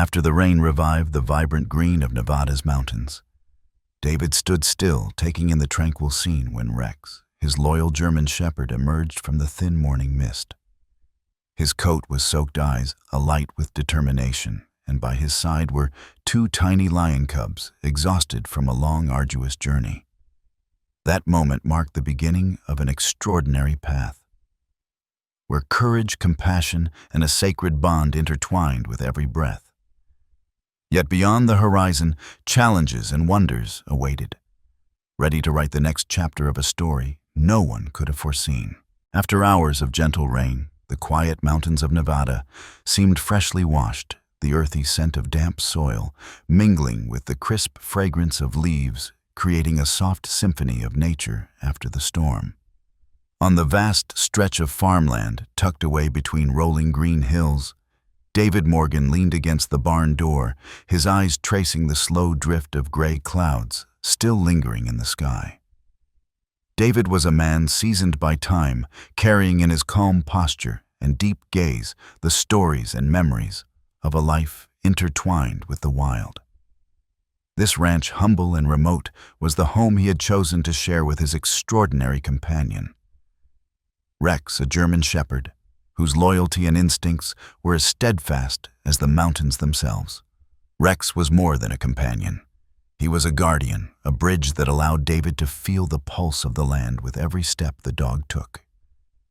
After the rain revived the vibrant green of Nevada's mountains, David stood still, taking in the tranquil scene when Rex, his loyal German shepherd, emerged from the thin morning mist. His coat was soaked eyes, alight with determination, and by his side were two tiny lion cubs, exhausted from a long, arduous journey. That moment marked the beginning of an extraordinary path, where courage, compassion, and a sacred bond intertwined with every breath. Yet beyond the horizon, challenges and wonders awaited. Ready to write the next chapter of a story no one could have foreseen. After hours of gentle rain, the quiet mountains of Nevada seemed freshly washed, the earthy scent of damp soil mingling with the crisp fragrance of leaves, creating a soft symphony of nature after the storm. On the vast stretch of farmland tucked away between rolling green hills, David Morgan leaned against the barn door, his eyes tracing the slow drift of gray clouds still lingering in the sky. David was a man seasoned by time, carrying in his calm posture and deep gaze the stories and memories of a life intertwined with the wild. This ranch, humble and remote, was the home he had chosen to share with his extraordinary companion. Rex, a German shepherd, whose loyalty and instincts were as steadfast as the mountains themselves. Rex was more than a companion. He was a guardian, a bridge that allowed David to feel the pulse of the land with every step the dog took.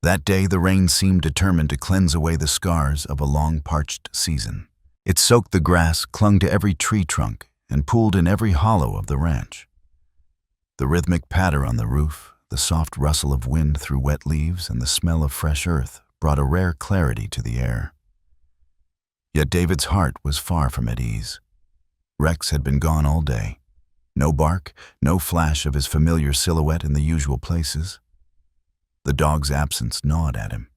That day, the rain seemed determined to cleanse away the scars of a long parched season. It soaked the grass, clung to every tree trunk, and pooled in every hollow of the ranch. The rhythmic patter on the roof, the soft rustle of wind through wet leaves, and the smell of fresh earth brought a rare clarity to the air. Yet David's heart was far from at ease. Rex had been gone all day. No bark, no flash of his familiar silhouette in the usual places. The dog's absence gnawed at him.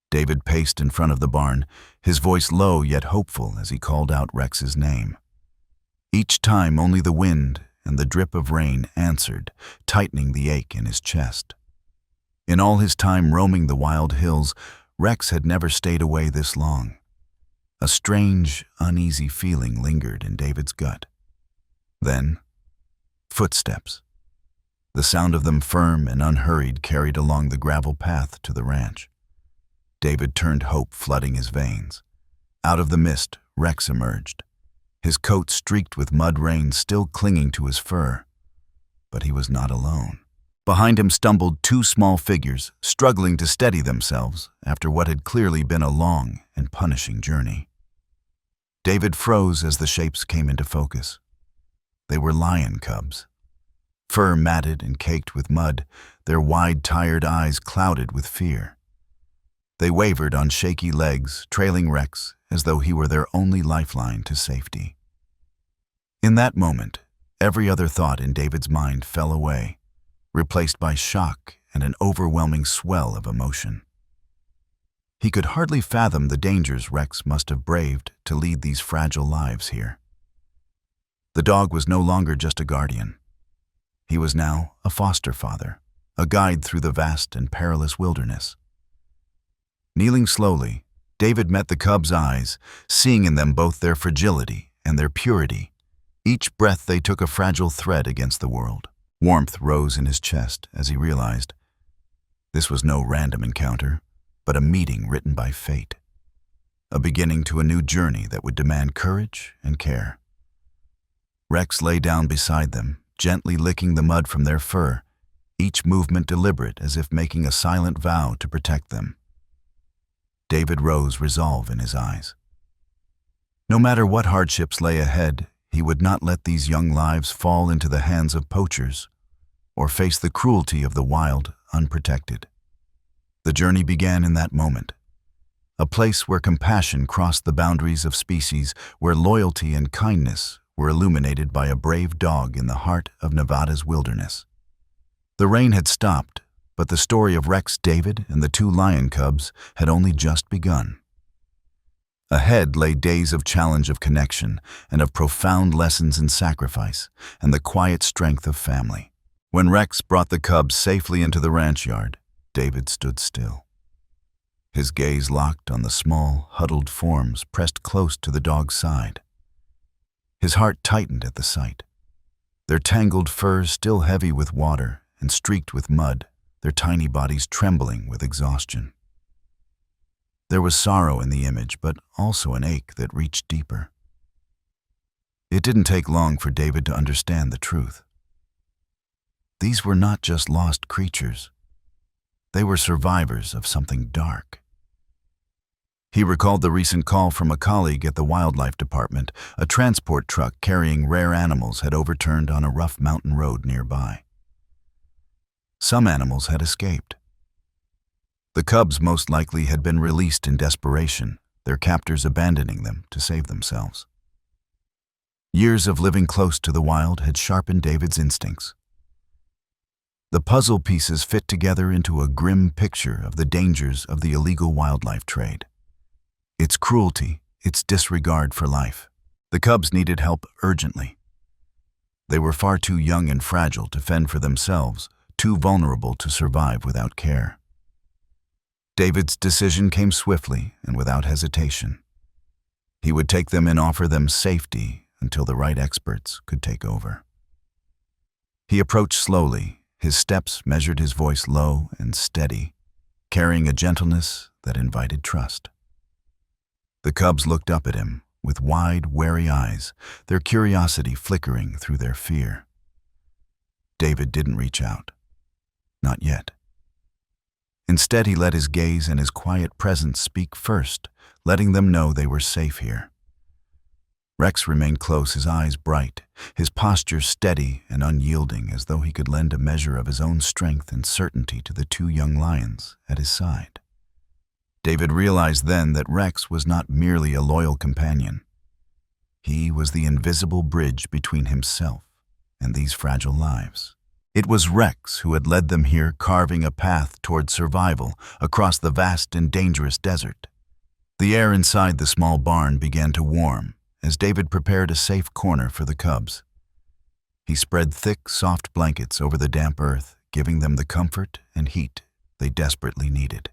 David paced in front of the barn, his voice low yet hopeful as he called out Rex's name. Each time only the wind and the drip of rain answered, tightening the ache in his chest. In all his time roaming the wild hills, Rex had never stayed away this long. A strange, uneasy feeling lingered in David's gut. Then, footsteps. The sound of them, firm and unhurried, carried along the gravel path to the ranch. David turned, hope flooding his veins. Out of the mist, Rex emerged, his coat streaked with mud rain still clinging to his fur. But he was not alone. Behind him stumbled two small figures, struggling to steady themselves after what had clearly been a long and punishing journey. David froze as the shapes came into focus. They were lion cubs. Fur matted and caked with mud, their wide, tired eyes clouded with fear. They wavered on shaky legs, trailing Rex as though he were their only lifeline to safety. In that moment, every other thought in David's mind fell away, replaced by shock and an overwhelming swell of emotion. He could hardly fathom the dangers Rex must have braved to lead these fragile lives here. The dog was no longer just a guardian. He was now a foster father, a guide through the vast and perilous wilderness. Kneeling slowly, David met the cubs' eyes, seeing in them both their fragility and their purity. Each breath they took a fragile thread against the world. Warmth rose in his chest as he realized this was no random encounter, but a meeting written by fate. A beginning to a new journey that would demand courage and care. Rex lay down beside them, gently licking the mud from their fur, each movement deliberate as if making a silent vow to protect them. David rose, resolve in his eyes. No matter what hardships lay ahead, he would not let these young lives fall into the hands of poachers or face the cruelty of the wild unprotected. The journey began in that moment, a place where compassion crossed the boundaries of species, where loyalty and kindness were illuminated by a brave dog in the heart of Nevada's wilderness. The rain had stopped, but the story of Rex, David, and the two lion cubs had only just begun. Ahead lay days of challenge, of connection, and of profound lessons in sacrifice and the quiet strength of family. When Rex brought the cubs safely into the ranch yard, David stood still. his gaze locked on the small, huddled forms pressed close to the dog's side. His heart tightened at the sight. Their tangled fur still heavy with water and streaked with mud, their tiny bodies trembling with exhaustion. There was sorrow in the image, but also an ache that reached deeper. It didn't take long for David to understand the truth. These were not just lost creatures. They were survivors of something dark. He recalled the recent call from a colleague at the wildlife department. A transport truck carrying rare animals had overturned on a rough mountain road nearby. Some animals had escaped. The cubs most likely had been released in desperation, their captors abandoning them to save themselves. Years of living close to the wild had sharpened David's instincts. The puzzle pieces fit together into a grim picture of the dangers of the illegal wildlife trade. Its cruelty, its disregard for life. The cubs needed help urgently. They were far too young and fragile to fend for themselves, too vulnerable to survive without care. David's decision came swiftly and without hesitation. He would take them and offer them safety until the right experts could take over. He approached slowly. His steps measured, his voice low and steady, carrying a gentleness that invited trust. The cubs looked up at him with wide, wary eyes, their curiosity flickering through their fear. David didn't reach out. Not yet. Instead, he let his gaze and his quiet presence speak first, letting them know they were safe here. Rex remained close, his eyes bright, his posture steady and unyielding, as though he could lend a measure of his own strength and certainty to the two young lions at his side. David realized then that Rex was not merely a loyal companion. He was the invisible bridge between himself and these fragile lives. It was Rex who had led them here, carving a path toward survival across the vast and dangerous desert. The air inside the small barn began to warm as David prepared a safe corner for the cubs. He spread thick, soft blankets over the damp earth, giving them the comfort and heat they desperately needed.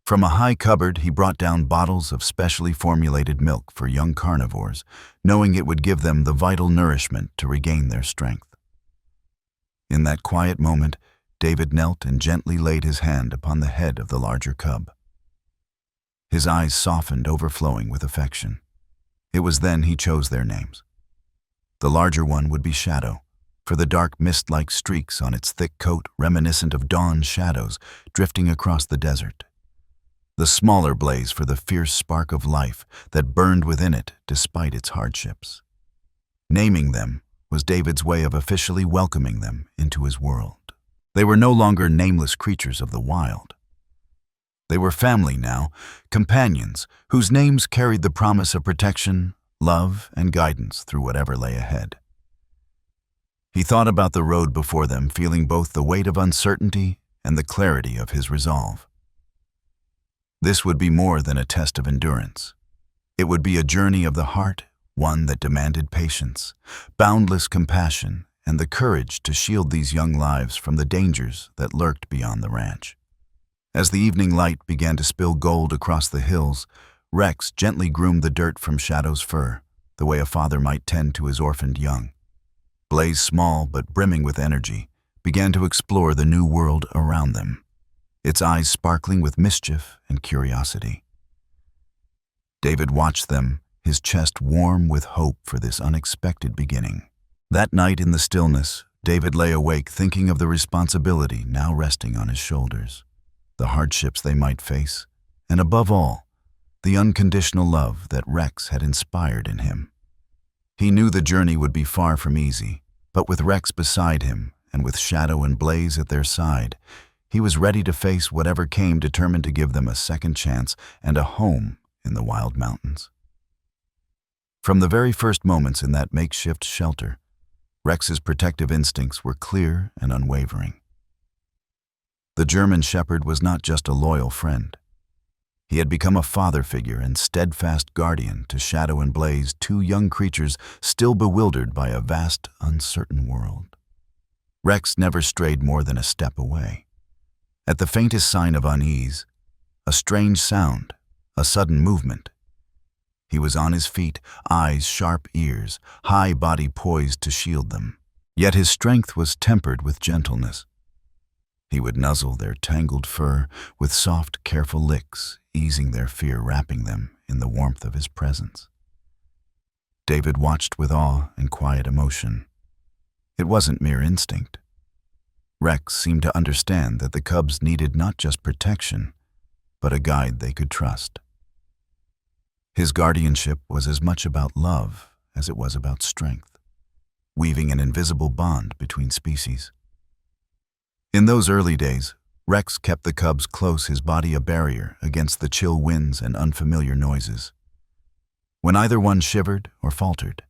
From a high cupboard, he brought down bottles of specially formulated milk for young carnivores, knowing it would give them the vital nourishment to regain their strength. In that quiet moment, David knelt and gently laid his hand upon the head of the larger cub. His eyes softened, overflowing with affection. It was then he chose their names. The larger one would be Shadow, for the dark mist-like streaks on its thick coat reminiscent of dawn shadows drifting across the desert. The smaller Blaze for the fierce spark of life that burned within it despite its hardships. Naming them was David's way of officially welcoming them into his world. They were no longer nameless creatures of the wild. They were family now, companions whose names carried the promise of protection, love, and guidance through whatever lay ahead. He thought about the road before them, feeling both the weight of uncertainty and the clarity of his resolve. This would be more than a test of endurance. It would be a journey of the heart, one that demanded patience, boundless compassion, and the courage to shield these young lives from the dangers that lurked beyond the ranch. As the evening light began to spill gold across the hills, Rex gently groomed the dirt from Shadow's fur, the way a father might tend to his orphaned young. Blaze, small but brimming with energy, began to explore the new world around them, its eyes sparkling with mischief and curiosity. David watched them, his chest warm with hope for this unexpected beginning. That night in the stillness, David lay awake thinking of the responsibility now resting on his shoulders, the hardships they might face, and above all, the unconditional love that Rex had inspired in him. He knew the journey would be far from easy, but with Rex beside him and with Shadow and Blaze at their side, he was ready to face whatever came, determined to give them a second chance and a home in the wild mountains. From the very first moments in that makeshift shelter, Rex's protective instincts were clear and unwavering. The German Shepherd was not just a loyal friend. He had become a father figure and steadfast guardian to Shadow and Blaze, two young creatures still bewildered by a vast, uncertain world. Rex never strayed more than a step away. At the faintest sign of unease, A strange sound, a sudden movement. He was on his feet, eyes sharp, ears, high body poised to shield them. Yet his strength was tempered with gentleness. He would nuzzle their tangled fur with soft, careful licks, easing their fear, wrapping them in the warmth of his presence. David watched with awe and quiet emotion. It wasn't mere instinct. Rex seemed to understand that the cubs needed not just protection, but a guide they could trust. His guardianship was as much about love as it was about strength, weaving an invisible bond between species. In those early days, Rex kept the cubs close, his body a barrier against the chill winds and unfamiliar noises. When either one shivered or faltered,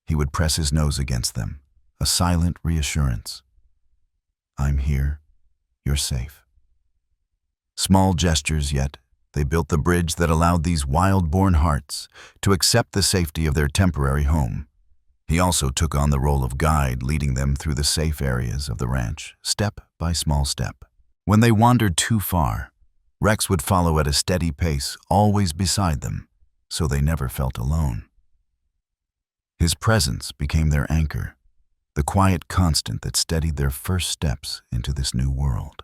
he would press his nose against them, a silent reassurance. I'm here, you're safe. Small gestures, yet they built the bridge that allowed these wild-born hearts to accept the safety of their temporary home. He also took on the role of guide, leading them through the safe areas of the ranch, step by small step. When they wandered too far, Rex would follow at a steady pace, always beside them, so they never felt alone. His presence became their anchor, the quiet constant that steadied their first steps into this new world.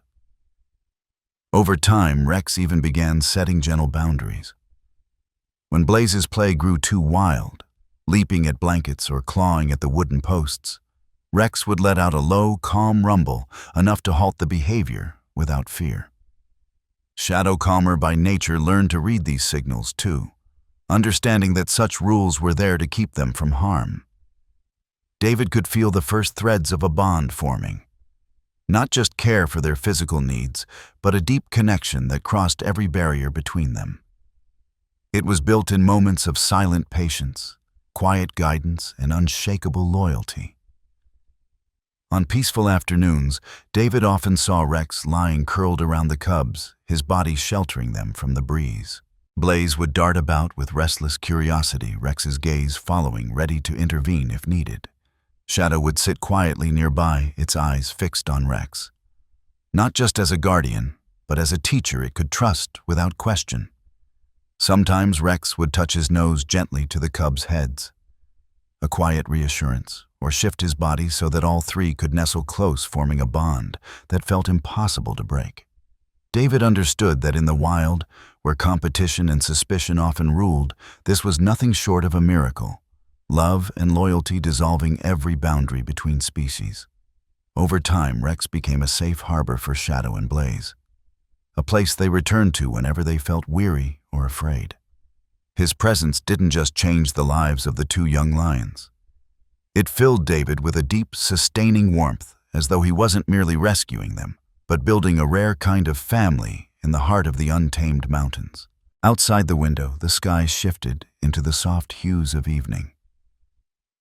Over time, Rex even began setting gentle boundaries. When Blaze's play grew too wild, leaping at blankets or clawing at the wooden posts, Rex would let out a low, calm rumble, enough to halt the behavior without fear. Shadow, calmer by nature, learned to read these signals too, understanding that such rules were there to keep them from harm. David could feel the first threads of a bond forming. Not just care for their physical needs, but a deep connection that crossed every barrier between them. It was built in moments of silent patience, quiet guidance, and unshakable loyalty. On peaceful afternoons, David often saw Rex lying curled around the cubs, his body sheltering them from the breeze. Blaze would dart about with restless curiosity, Rex's gaze following, ready to intervene if needed. Shadow would sit quietly nearby, its eyes fixed on Rex. Not just as a guardian, but as a teacher it could trust without question. Sometimes Rex would touch his nose gently to the cubs' heads, a quiet reassurance, or shift his body so that all three could nestle close, forming a bond that felt impossible to break. David understood that in the wild, where competition and suspicion often ruled, this was nothing short of a miracle. Love and loyalty dissolving every boundary between species. Over time, Rex became a safe harbor for Shadow and Blaze, a place they returned to whenever they felt weary or afraid. His presence didn't just change the lives of the two young lions. It filled David with a deep, sustaining warmth, as though he wasn't merely rescuing them, but building a rare kind of family in the heart of the untamed mountains. Outside the window, the sky shifted into the soft hues of evening.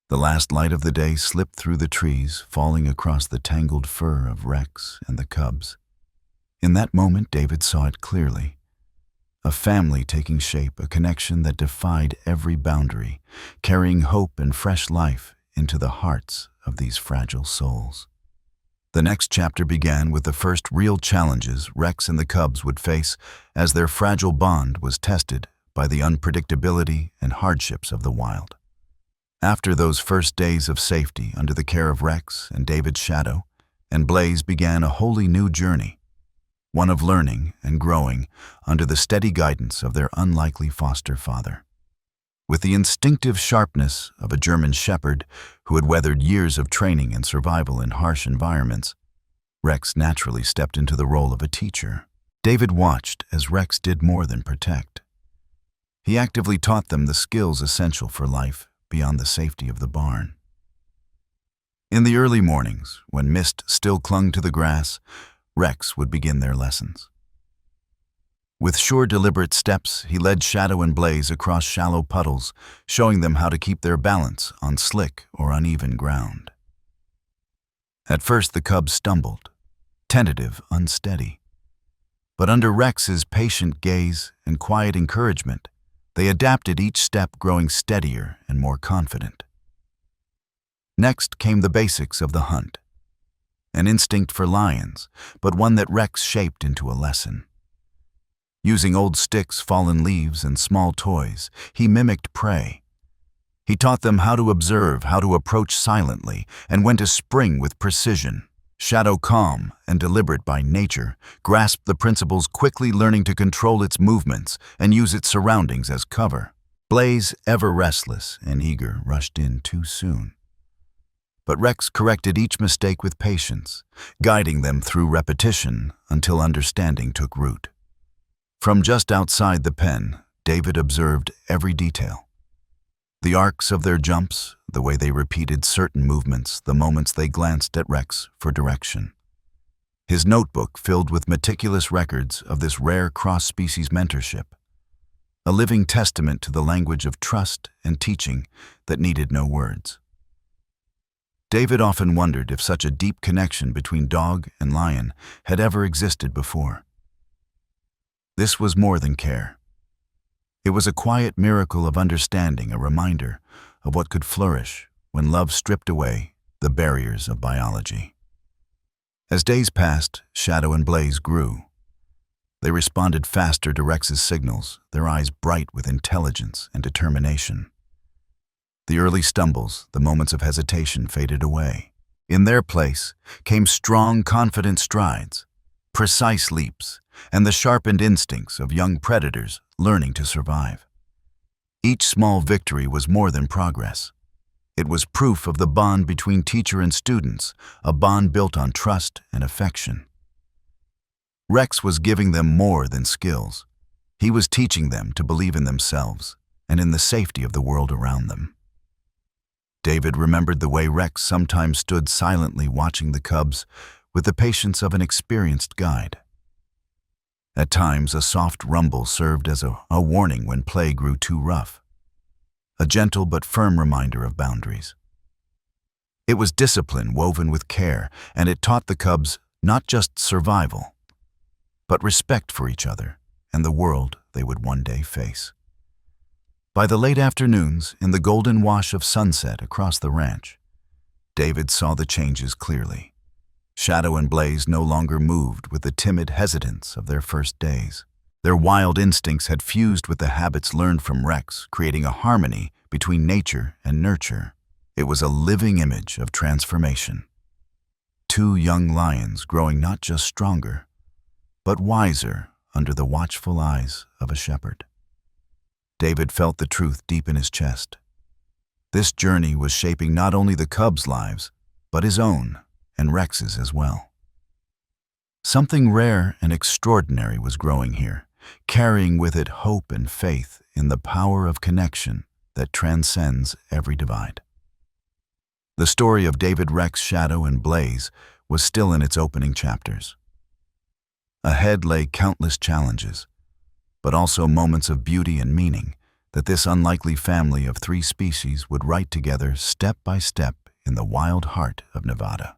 The last light of the day slipped through the trees, falling across the tangled fur of Rex and the cubs. In that moment, David saw it clearly. A family taking shape, a connection that defied every boundary, carrying hope and fresh life into the hearts of these fragile souls. The next chapter began with the first real challenges Rex and the cubs would face as their fragile bond was tested by the unpredictability and hardships of the wild. After those first days of safety under the care of Rex and David's Shadow, and Blaze began a wholly new journey, one of learning and growing under the steady guidance of their unlikely foster father. With the instinctive sharpness of a German shepherd who had weathered years of training and survival in harsh environments, Rex naturally stepped into the role of a teacher. David watched as Rex did more than protect. He actively taught them the skills essential for life beyond the safety of the barn. In the early mornings, when mist still clung to the grass, Rex would begin their lessons. With sure, deliberate steps, he led Shadow and Blaze across shallow puddles, showing them how to keep their balance on slick or uneven ground. At first, the cubs stumbled, tentative, unsteady. But under Rex's patient gaze and quiet encouragement, they adapted, each step growing steadier and more confident. Next came the basics of the hunt, an instinct for lions, but one that Rex shaped into a lesson. Using old sticks, fallen leaves, and small toys, he mimicked prey. He taught them how to observe, how to approach silently, and when to spring with precision. Shadow, calm and deliberate by nature, grasped the principles, quickly learning to control its movements and use its surroundings as cover. Blaze, ever restless and eager, rushed in too soon. But Rex corrected each mistake with patience, guiding them through repetition until understanding took root. From just outside the pen, David observed every detail. The arcs of their jumps, the way they repeated certain movements, the moments they glanced at Rex for direction. His notebook filled with meticulous records of this rare cross-species mentorship, a living testament to the language of trust and teaching that needed no words. David often wondered if such a deep connection between dog and lion had ever existed before. This was more than care. It was a quiet miracle of understanding, a reminder of what could flourish when love stripped away the barriers of biology. As days passed, Shadow and Blaze grew. They responded faster to Rex's signals, their eyes bright with intelligence and determination. The early stumbles, the moments of hesitation faded away. In their place came strong, confident strides, precise leaps, and the sharpened instincts of young predators learning to survive. Each small victory was more than progress. It was proof of the bond between teacher and students, a bond built on trust and affection. Rex was giving them more than skills. He was teaching them to believe in themselves and in the safety of the world around them. David remembered the way Rex sometimes stood silently watching the cubs with the patience of an experienced guide. At times, a soft rumble served as a warning when play grew too rough, a gentle but firm reminder of boundaries. It was discipline woven with care, and it taught the cubs not just survival, but respect for each other and the world they would one day face. By the late afternoons, in the golden wash of sunset across the ranch, David saw the changes clearly. Shadow and Blaze no longer moved with the timid hesitance of their first days. Their wild instincts had fused with the habits learned from Rex, creating a harmony between nature and nurture. It was a living image of transformation. Two young lions growing not just stronger, but wiser under the watchful eyes of a shepherd. David felt the truth deep in his chest. This journey was shaping not only the cubs' lives, but his own and Rex's as well. Something rare and extraordinary was growing here, carrying with it hope and faith in the power of connection that transcends every divide. The story of David, Rex, Shadow, and Blaze was still in its opening chapters. Ahead lay countless challenges, but also moments of beauty and meaning that this unlikely family of three species would write together step by step in the wild heart of Nevada.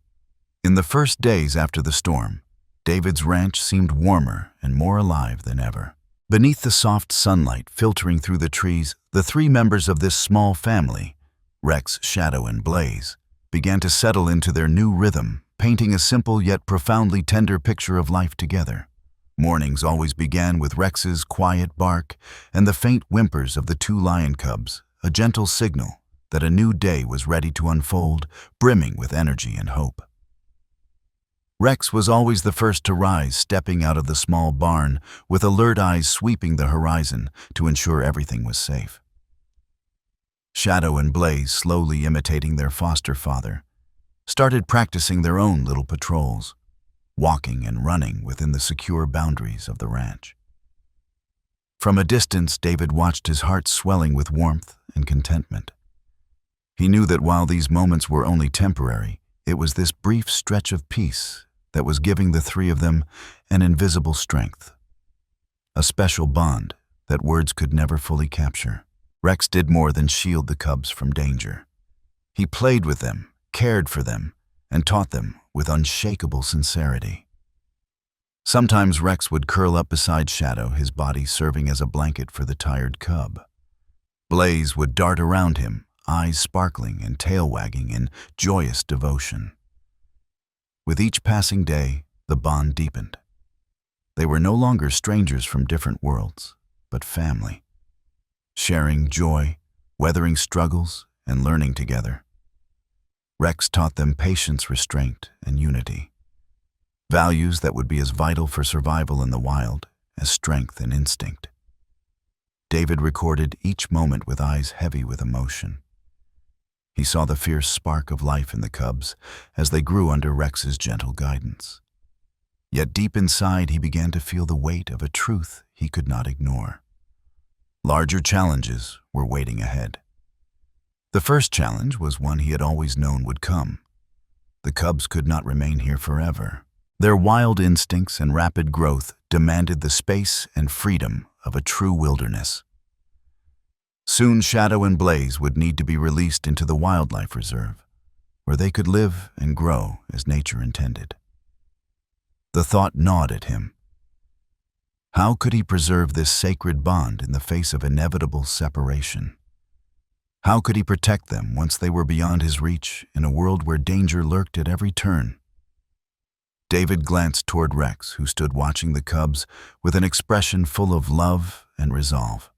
In the first days after the storm, David's ranch seemed warmer and more alive than ever. Beneath the soft sunlight filtering through the trees, the three members of this small family, Rex, Shadow, and Blaze, began to settle into their new rhythm, painting a simple yet profoundly tender picture of life together. Mornings always began with Rex's quiet bark and the faint whimpers of the two lion cubs, a gentle signal that a new day was ready to unfold, brimming with energy and hope. Rex was always the first to rise, stepping out of the small barn with alert eyes sweeping the horizon to ensure everything was safe. Shadow and Blaze, slowly imitating their foster father, started practicing their own little patrols, walking and running within the secure boundaries of the ranch. From a distance, David watched, his heart swelling with warmth and contentment. He knew that while these moments were only temporary, it was this brief stretch of peace that was giving the three of them an invisible strength, a special bond that words could never fully capture. Rex did more than shield the cubs from danger. He played with them, cared for them, and taught them with unshakable sincerity. Sometimes Rex would curl up beside Shadow, his body serving as a blanket for the tired cub. Blaze would dart around him, eyes sparkling and tail wagging in joyous devotion. With each passing day, the bond deepened. They were no longer strangers from different worlds, but family, sharing joy, weathering struggles, and learning together. Rex taught them patience, restraint, and unity, values that would be as vital for survival in the wild as strength and instinct. David recorded each moment with eyes heavy with emotion. He saw the fierce spark of life in the cubs as they grew under Rex's gentle guidance. Yet deep inside, he began to feel the weight of a truth he could not ignore. Larger challenges were waiting ahead. The first challenge was one he had always known would come. The cubs could not remain here forever. Their wild instincts and rapid growth demanded the space and freedom of a true wilderness. Soon Shadow and Blaze would need to be released into the wildlife reserve, where they could live and grow as nature intended. The thought gnawed at him. How could he preserve this sacred bond in the face of inevitable separation? How could he protect them once they were beyond his reach in a world where danger lurked at every turn? David glanced toward Rex, who stood watching the cubs with an expression full of love and resolve.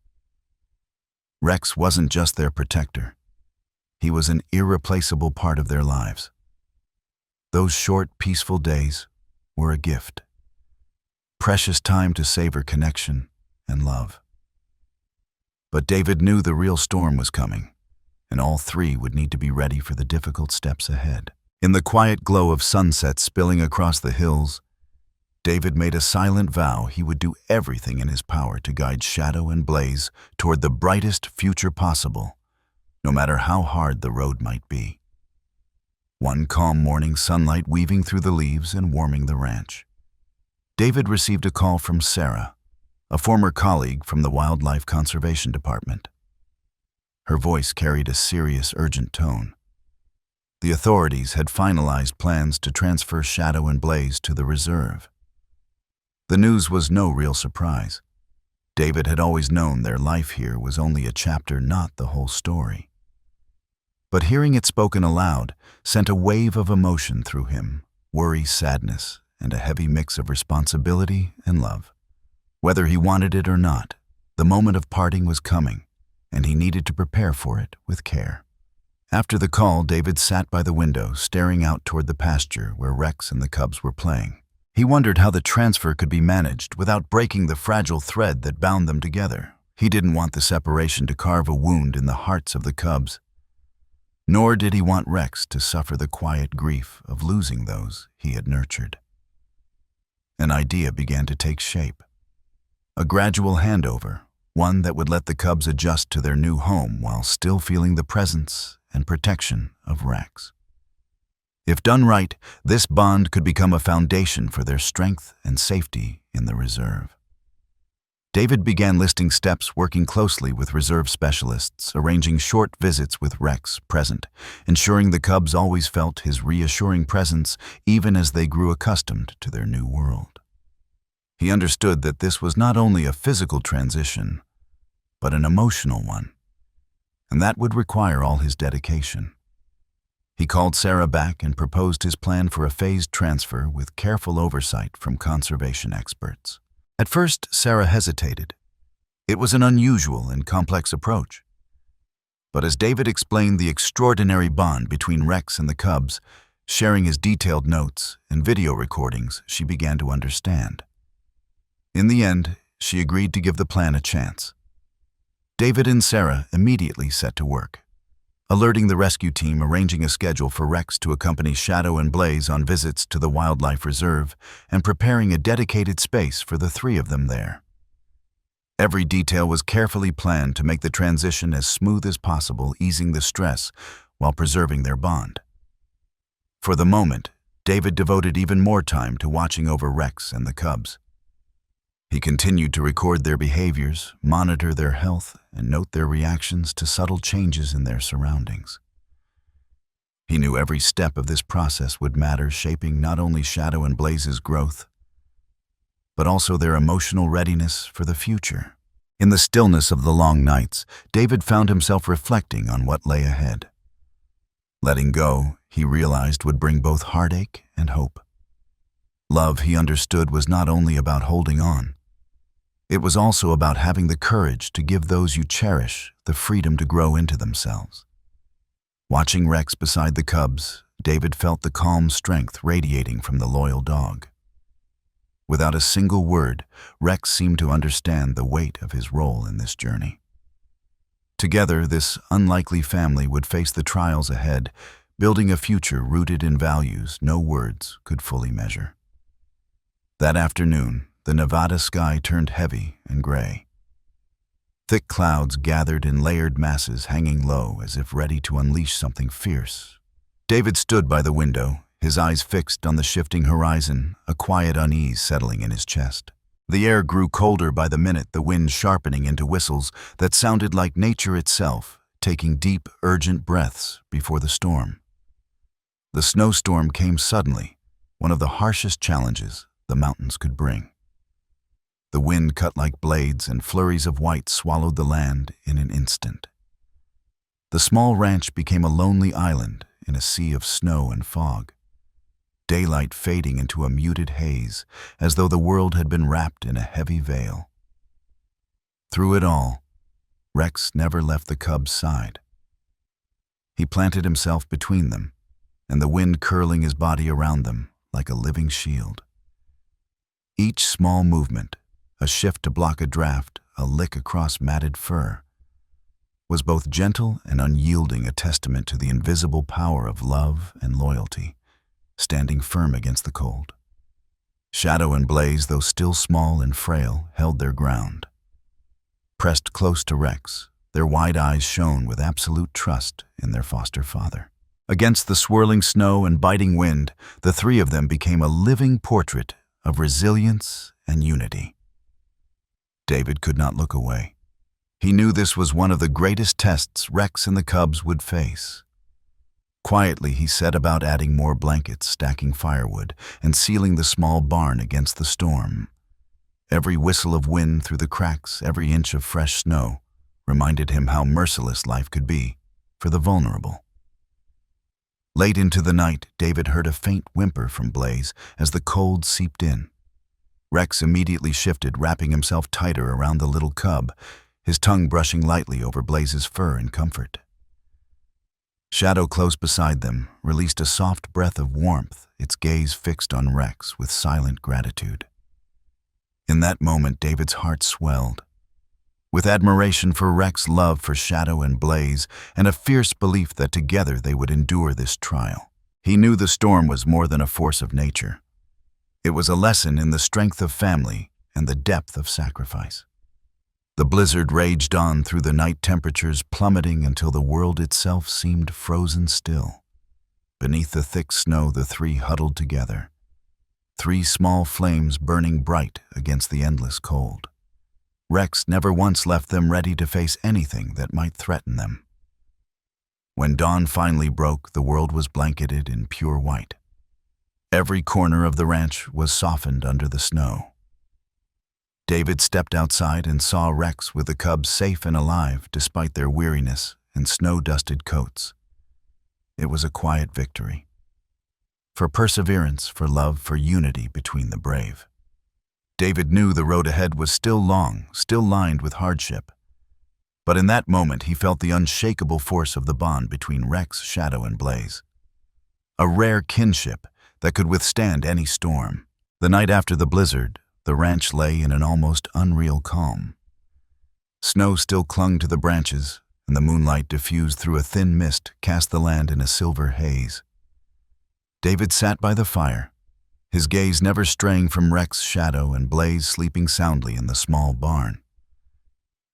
Rex wasn't just their protector. He was an irreplaceable part of their lives. Those short, peaceful days were a gift. Precious time to savor connection and love. But David knew the real storm was coming, and all three would need to be ready for the difficult steps ahead. In the quiet glow of sunset spilling across the hills, David made a silent vow he would do everything in his power to guide Shadow and Blaze toward the brightest future possible, no matter how hard the road might be. One calm morning, sunlight weaving through the leaves and warming the ranch. David received a call from Sarah, a former colleague from the Wildlife Conservation Department. Her voice carried a serious, urgent tone. The authorities had finalized plans to transfer Shadow and Blaze to the reserve. The news was no real surprise. David had always known their life here was only a chapter, not the whole story. But hearing it spoken aloud sent a wave of emotion through him, worry, sadness, and a heavy mix of responsibility and love. Whether he wanted it or not, the moment of parting was coming, and he needed to prepare for it with care. After the call, David sat by the window, staring out toward the pasture where Rex and the cubs were playing. He wondered how the transfer could be managed without breaking the fragile thread that bound them together. He didn't want the separation to carve a wound in the hearts of the cubs. Nor did he want Rex to suffer the quiet grief of losing those he had nurtured. An idea began to take shape. A gradual handover, one that would let the cubs adjust to their new home while still feeling the presence and protection of Rex. If done right, this bond could become a foundation for their strength and safety in the reserve. David began listing steps, working closely with reserve specialists, arranging short visits with Rex present, ensuring the cubs always felt his reassuring presence even as they grew accustomed to their new world. He understood that this was not only a physical transition, but an emotional one, and that would require all his dedication. He called Sarah back and proposed his plan for a phased transfer with careful oversight from conservation experts. At first, Sarah hesitated. It was an unusual and complex approach. But as David explained the extraordinary bond between Rex and the cubs, sharing his detailed notes and video recordings, she began to understand. In the end, she agreed to give the plan a chance. David and Sarah immediately set to work, alerting the rescue team, arranging a schedule for Rex to accompany Shadow and Blaze on visits to the wildlife reserve, and preparing a dedicated space for the three of them there. Every detail was carefully planned to make the transition as smooth as possible, easing the stress while preserving their bond. For the moment, David devoted even more time to watching over Rex and the cubs. He continued to record their behaviors, monitor their health, and note their reactions to subtle changes in their surroundings. He knew every step of this process would matter, shaping not only Shadow and Blaze's growth, but also their emotional readiness for the future. In the stillness of the long nights, David found himself reflecting on what lay ahead. Letting go, he realized, would bring both heartache and hope. Love, he understood, was not only about holding on. It was also about having the courage to give those you cherish the freedom to grow into themselves. Watching Rex beside the cubs, David felt the calm strength radiating from the loyal dog. Without a single word, Rex seemed to understand the weight of his role in this journey. Together, this unlikely family would face the trials ahead, building a future rooted in values no words could fully measure. That afternoon, the Nevada sky turned heavy and gray. Thick clouds gathered in layered masses hanging low as if ready to unleash something fierce. David stood by the window, his eyes fixed on the shifting horizon, a quiet unease settling in his chest. The air grew colder by the minute, the wind sharpening into whistles that sounded like nature itself, taking deep, urgent breaths before the storm. The snowstorm came suddenly, one of the harshest challenges the mountains could bring. The wind cut like blades, and flurries of white swallowed the land in an instant. The small ranch became a lonely island in a sea of snow and fog, daylight fading into a muted haze, as though the world had been wrapped in a heavy veil. Through it all, Rex never left the cubs' side. He planted himself between them, and the wind curling his body around them like a living shield. Each small movement, a shift to block a draft, a lick across matted fur, was both gentle and unyielding, a testament to the invisible power of love and loyalty, standing firm against the cold. Shadow and Blaze, though still small and frail, held their ground. Pressed close to Rex, their wide eyes shone with absolute trust in their foster father. Against the swirling snow and biting wind, the three of them became a living portrait of resilience and unity. David could not look away. He knew this was one of the greatest tests Rex and the cubs would face. Quietly, he set about adding more blankets, stacking firewood, and sealing the small barn against the storm. Every whistle of wind through the cracks, every inch of fresh snow, reminded him how merciless life could be for the vulnerable. Late into the night, David heard a faint whimper from Blaze as the cold seeped in. Rex immediately shifted, wrapping himself tighter around the little cub, his tongue brushing lightly over Blaze's fur in comfort. Shadow, close beside them, released a soft breath of warmth, its gaze fixed on Rex with silent gratitude. In that moment, David's heart swelled. With admiration for Rex's love for Shadow and Blaze, and a fierce belief that together they would endure this trial. He knew the storm was more than a force of nature. It was a lesson in the strength of family and the depth of sacrifice. The blizzard raged on through the night, temperatures plummeting until the world itself seemed frozen still. Beneath the thick snow, the three huddled together, three small flames burning bright against the endless cold. Rex never once left them, ready to face anything that might threaten them. When dawn finally broke, the world was blanketed in pure white. Every corner of the ranch was softened under the snow. David stepped outside and saw Rex with the cubs safe and alive despite their weariness and snow-dusted coats. It was a quiet victory. For perseverance, for love, for unity between the brave. David knew the road ahead was still long, still lined with hardship. But in that moment, he felt the unshakable force of the bond between Rex, Shadow, and Blaze. A rare kinship that could withstand any storm. The night after the blizzard, the ranch lay in an almost unreal calm. Snow still clung to the branches, and the moonlight, diffused through a thin mist, cast the land in a silver haze. David sat by the fire, his gaze never straying from Rex, Shadow, and Blaze sleeping soundly in the small barn.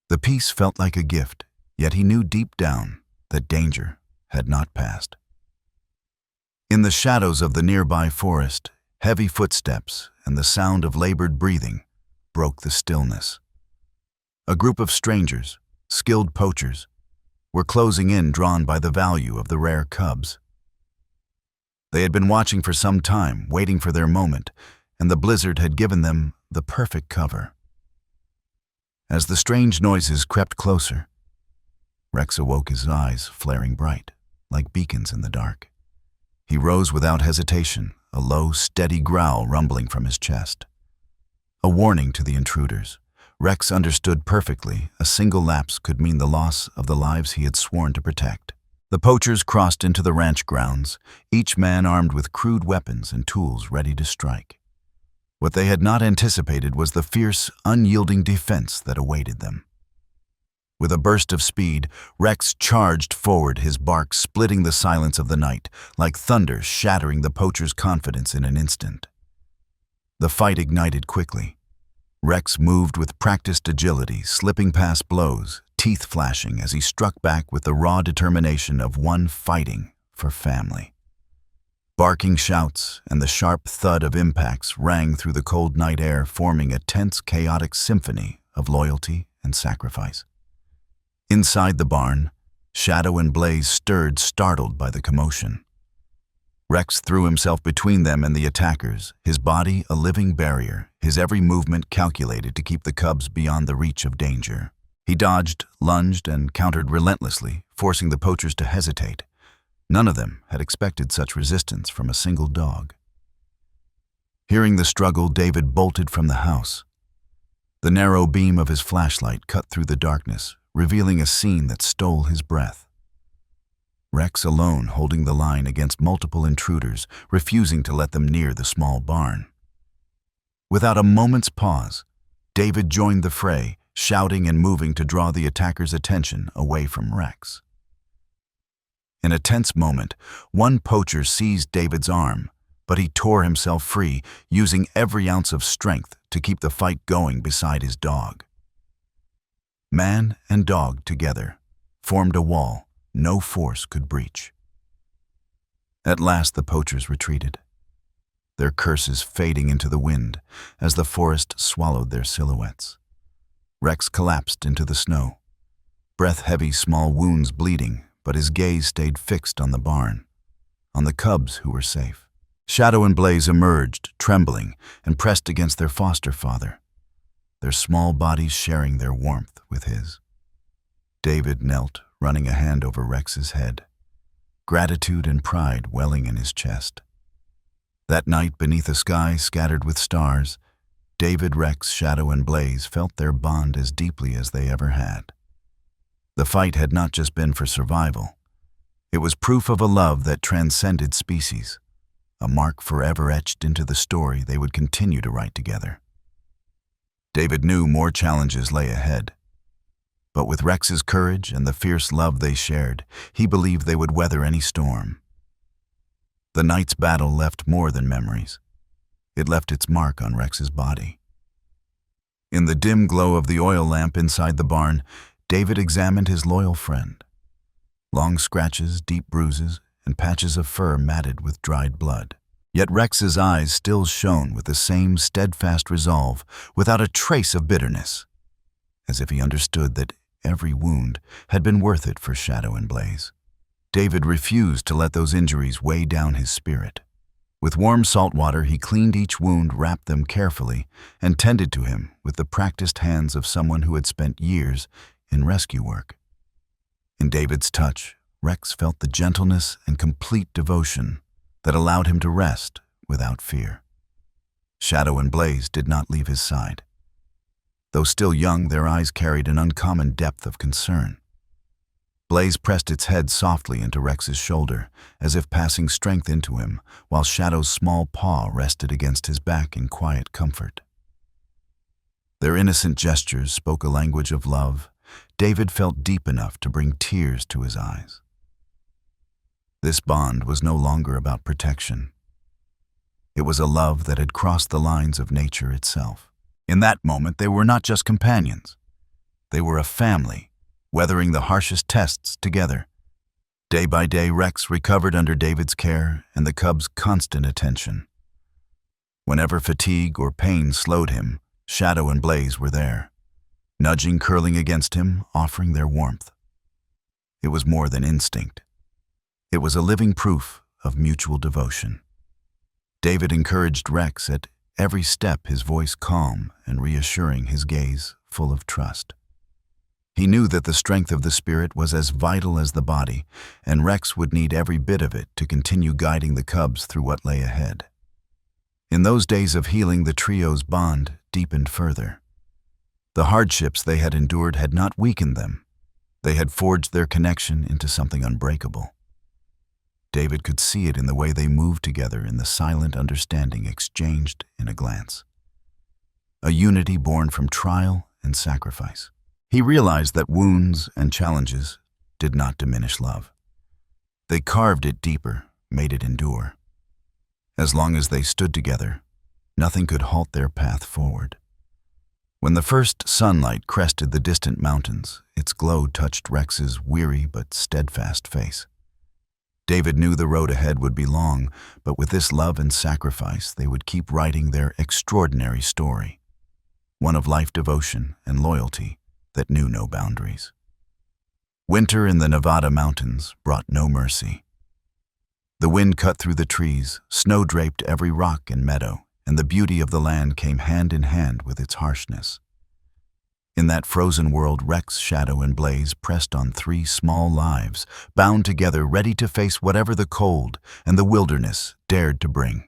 The peace felt like a gift, yet he knew deep down that danger had not passed. In the shadows of the nearby forest, heavy footsteps and the sound of labored breathing broke the stillness. A group of strangers, skilled poachers, were closing in, drawn by the value of the rare cubs. They had been watching for some time, waiting for their moment, and the blizzard had given them the perfect cover. As the strange noises crept closer, Rex awoke, his eyes flaring bright, like beacons in the dark. He rose without hesitation, a low, steady growl rumbling from his chest. A warning to the intruders. Rex understood perfectly a single lapse could mean the loss of the lives he had sworn to protect. The poachers crossed into the ranch grounds, each man armed with crude weapons and tools ready to strike. What they had not anticipated was the fierce, unyielding defense that awaited them. With a burst of speed, Rex charged forward, his bark splitting the silence of the night, like thunder shattering the poachers' confidence in an instant. The fight ignited quickly. Rex moved with practiced agility, slipping past blows, teeth flashing as he struck back with the raw determination of one fighting for family. Barking shouts and the sharp thud of impacts rang through the cold night air, forming a tense, chaotic symphony of loyalty and sacrifice. Inside the barn, Shadow and Blaze stirred, startled by the commotion. Rex threw himself between them and the attackers, his body a living barrier, his every movement calculated to keep the cubs beyond the reach of danger. He dodged, lunged, and countered relentlessly, forcing the poachers to hesitate. None of them had expected such resistance from a single dog. Hearing the struggle, David bolted from the house. The narrow beam of his flashlight cut through the darkness, revealing a scene that stole his breath. Rex alone holding the line against multiple intruders, refusing to let them near the small barn. Without a moment's pause, David joined the fray, shouting and moving to draw the attackers' attention away from Rex. In a tense moment, one poacher seized David's arm, but he tore himself free, using every ounce of strength to keep the fight going beside his dog. Man and dog together formed a wall no force could breach. At last the poachers retreated, their curses fading into the wind as the forest swallowed their silhouettes. Rex collapsed into the snow, breath-heavy, small wounds bleeding, but his gaze stayed fixed on the barn, on the cubs who were safe. Shadow and Blaze emerged, trembling, and pressed against their foster father, their small bodies sharing their warmth with his. David knelt, running a hand over Rex's head, gratitude and pride welling in his chest. That night, beneath a sky scattered with stars, David, Rex, Shadow, and Blaze felt their bond as deeply as they ever had. The fight had not just been for survival. It was proof of a love that transcended species, a mark forever etched into the story they would continue to write together. David knew more challenges lay ahead, but with Rex's courage and the fierce love they shared, he believed they would weather any storm. The night's battle left more than memories. It left its mark on Rex's body. In the dim glow of the oil lamp inside the barn, David examined his loyal friend. Long scratches, deep bruises, and patches of fur matted with dried blood. Yet Rex's eyes still shone with the same steadfast resolve, without a trace of bitterness, as if he understood that every wound had been worth it for Shadow and Blaze. David refused to let those injuries weigh down his spirit. With warm salt water, he cleaned each wound, wrapped them carefully, and tended to him with the practiced hands of someone who had spent years in rescue work. In David's touch, Rex felt the gentleness and complete devotion that allowed him to rest without fear. Shadow and Blaze did not leave his side. Though still young, their eyes carried an uncommon depth of concern. Blaze pressed its head softly into Rex's shoulder, as if passing strength into him, while Shadow's small paw rested against his back in quiet comfort. Their innocent gestures spoke a language of love David felt deep enough to bring tears to his eyes. This bond was no longer about protection. It was a love that had crossed the lines of nature itself. In that moment, they were not just companions. They were a family, weathering the harshest tests together. Day by day, Rex recovered under David's care and the cubs' constant attention. Whenever fatigue or pain slowed him, Shadow and Blaze were there, nudging, curling against him, offering their warmth. It was more than instinct. It was a living proof of mutual devotion. David encouraged Rex at every step, his voice calm and reassuring, his gaze full of trust. He knew that the strength of the spirit was as vital as the body, and Rex would need every bit of it to continue guiding the cubs through what lay ahead. In those days of healing, the trio's bond deepened further. The hardships they had endured had not weakened them. They had forged their connection into something unbreakable. David could see it in the way they moved together, in the silent understanding exchanged in a glance. A unity born from trial and sacrifice. He realized that wounds and challenges did not diminish love. They carved it deeper, made it endure. As long as they stood together, nothing could halt their path forward. When the first sunlight crested the distant mountains, its glow touched Rex's weary but steadfast face. David knew the road ahead would be long, but with this love and sacrifice, they would keep writing their extraordinary story, one of life devotion and loyalty that knew no boundaries. Winter in the Nevada mountains brought no mercy. The wind cut through the trees, snow draped every rock and meadow, and the beauty of the land came hand in hand with its harshness. In that frozen world, Rex, Shadow, and Blaze pressed on 3 small lives, bound together, ready to face whatever the cold and the wilderness dared to bring.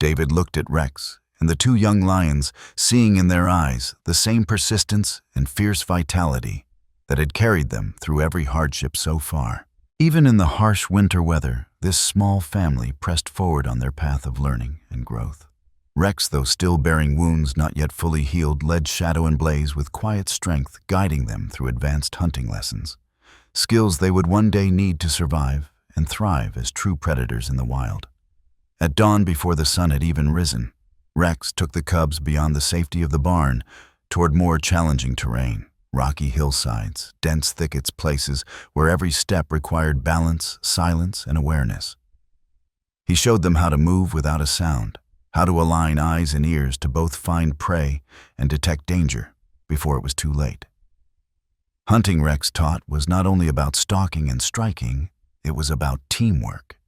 David looked at Rex and the 2 young lions, seeing in their eyes the same persistence and fierce vitality that had carried them through every hardship so far. Even in the harsh winter weather, this small family pressed forward on their path of learning and growth. Rex, though still bearing wounds not yet fully healed, led Shadow and Blaze with quiet strength, guiding them through advanced hunting lessons, skills they would one day need to survive and thrive as true predators in the wild. At dawn, before the sun had even risen, Rex took the cubs beyond the safety of the barn toward more challenging terrain, rocky hillsides, dense thickets, places where every step required balance, silence, and awareness. He showed them how to move without a sound, how to align eyes and ears to both find prey and detect danger before it was too late. Hunting, Rex taught, was not only about stalking and striking, it was about teamwork.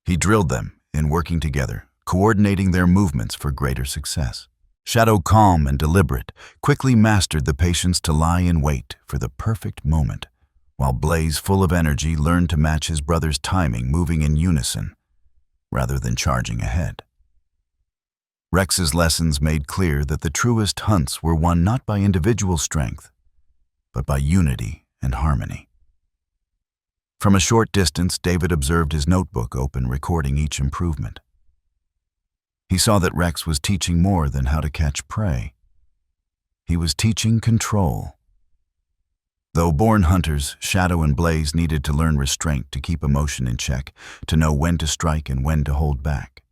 He drilled them in working together, coordinating their movements for greater success. Shadow, calm and deliberate, quickly mastered the patience to lie in wait for the perfect moment, while Blaze, full of energy, learned to match his brother's timing, moving in unison rather than charging ahead. Rex's lessons made clear that the truest hunts were won not by individual strength, but by unity and harmony. From a short distance, David observed his notebook open, recording each improvement. He saw that Rex was teaching more than how to catch prey. He was teaching control. Though born hunters, Shadow and Blaze needed to learn restraint to keep emotion in check, to know when to strike and when to hold back.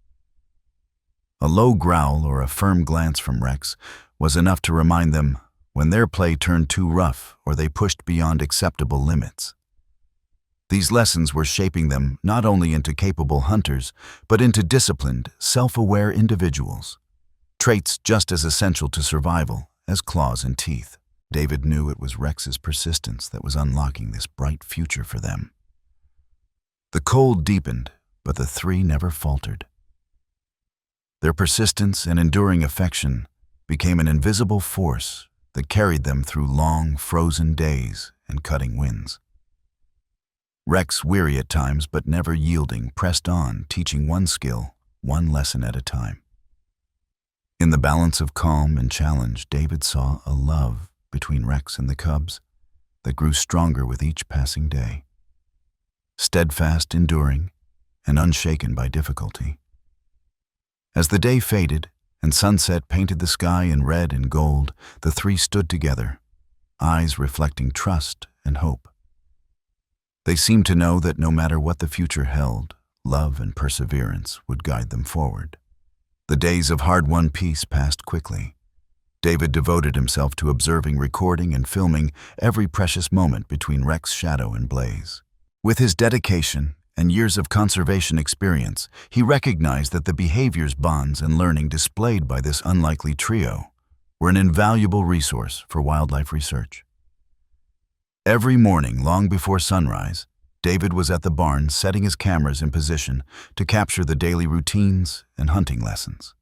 A low growl or a firm glance from Rex was enough to remind them when their play turned too rough or they pushed beyond acceptable limits. These lessons were shaping them not only into capable hunters, but into disciplined, self-aware individuals, traits just as essential to survival as claws and teeth. David knew it was Rex's persistence that was unlocking this bright future for them. The cold deepened, but the 3 never faltered. Their persistence and enduring affection became an invisible force that carried them through long, frozen days and cutting winds. Rex, weary at times but never yielding, pressed on, teaching one skill, one lesson at a time. In the balance of calm and challenge, David saw a love between Rex and the cubs that grew stronger with each passing day. Steadfast, enduring, and unshaken by difficulty. As the day faded and sunset painted the sky in red and gold, the 3 stood together, eyes reflecting trust and hope. They seemed to know that no matter what the future held, love and perseverance would guide them forward. The days of hard-won peace passed quickly. David devoted himself to observing, recording, and filming every precious moment between Rex, Shadow, and Blaze. With his dedication and years of conservation experience, he recognized that the behaviors, bonds, and learning displayed by this unlikely trio were an invaluable resource for wildlife research. Every morning, long before sunrise, David was at the barn setting his cameras in position to capture the daily routines and hunting lessons.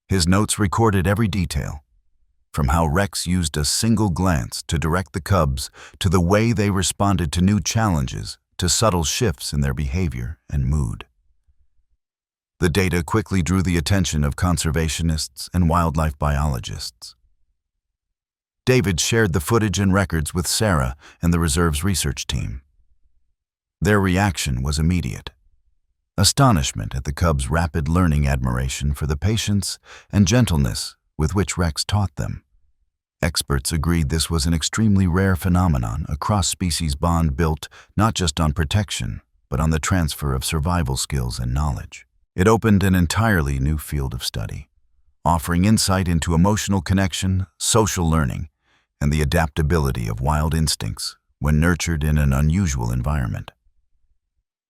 His notes recorded every detail, from how Rex used a single glance to direct the cubs to the way they responded to new challenges to subtle shifts in their behavior and mood. The data quickly drew the attention of conservationists and wildlife biologists. David shared the footage and records with Sarah and the reserve's research team. Their reaction was immediate. Astonishment at the cubs' rapid learning, admiration for the patience and gentleness with which Rex taught them. Experts agreed this was an extremely rare phenomenon, a cross-species bond built not just on protection, but on the transfer of survival skills and knowledge. It opened an entirely new field of study, offering insight into emotional connection, social learning, and the adaptability of wild instincts when nurtured in an unusual environment.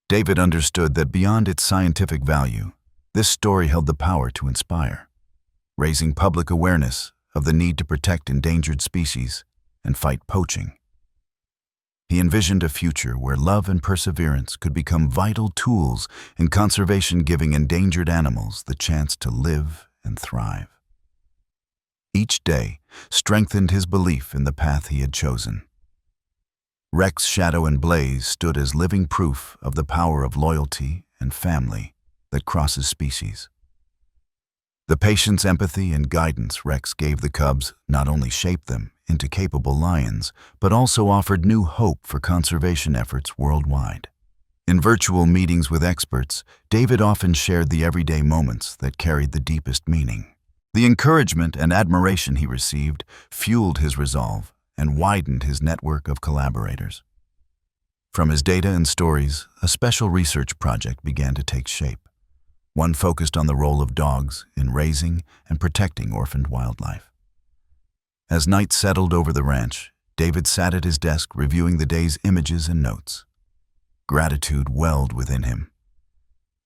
David understood that beyond its scientific value, this story held the power to inspire, raising public awareness of the need to protect endangered species and fight poaching. He envisioned a future where love and perseverance could become vital tools in conservation, giving endangered animals the chance to live and thrive. Each day strengthened his belief in the path he had chosen. Rex, Shadow, and Blaze stood as living proof of the power of loyalty and family that crosses species. The patience, empathy, and guidance Rex gave the cubs not only shaped them into capable lions, but also offered new hope for conservation efforts worldwide. In virtual meetings with experts, David often shared the everyday moments that carried the deepest meaning. The encouragement and admiration he received fueled his resolve and widened his network of collaborators. From his data and stories, a special research project began to take shape. One focused on the role of dogs in raising and protecting orphaned wildlife. As night settled over the ranch, David sat at his desk reviewing the day's images and notes. Gratitude welled within him,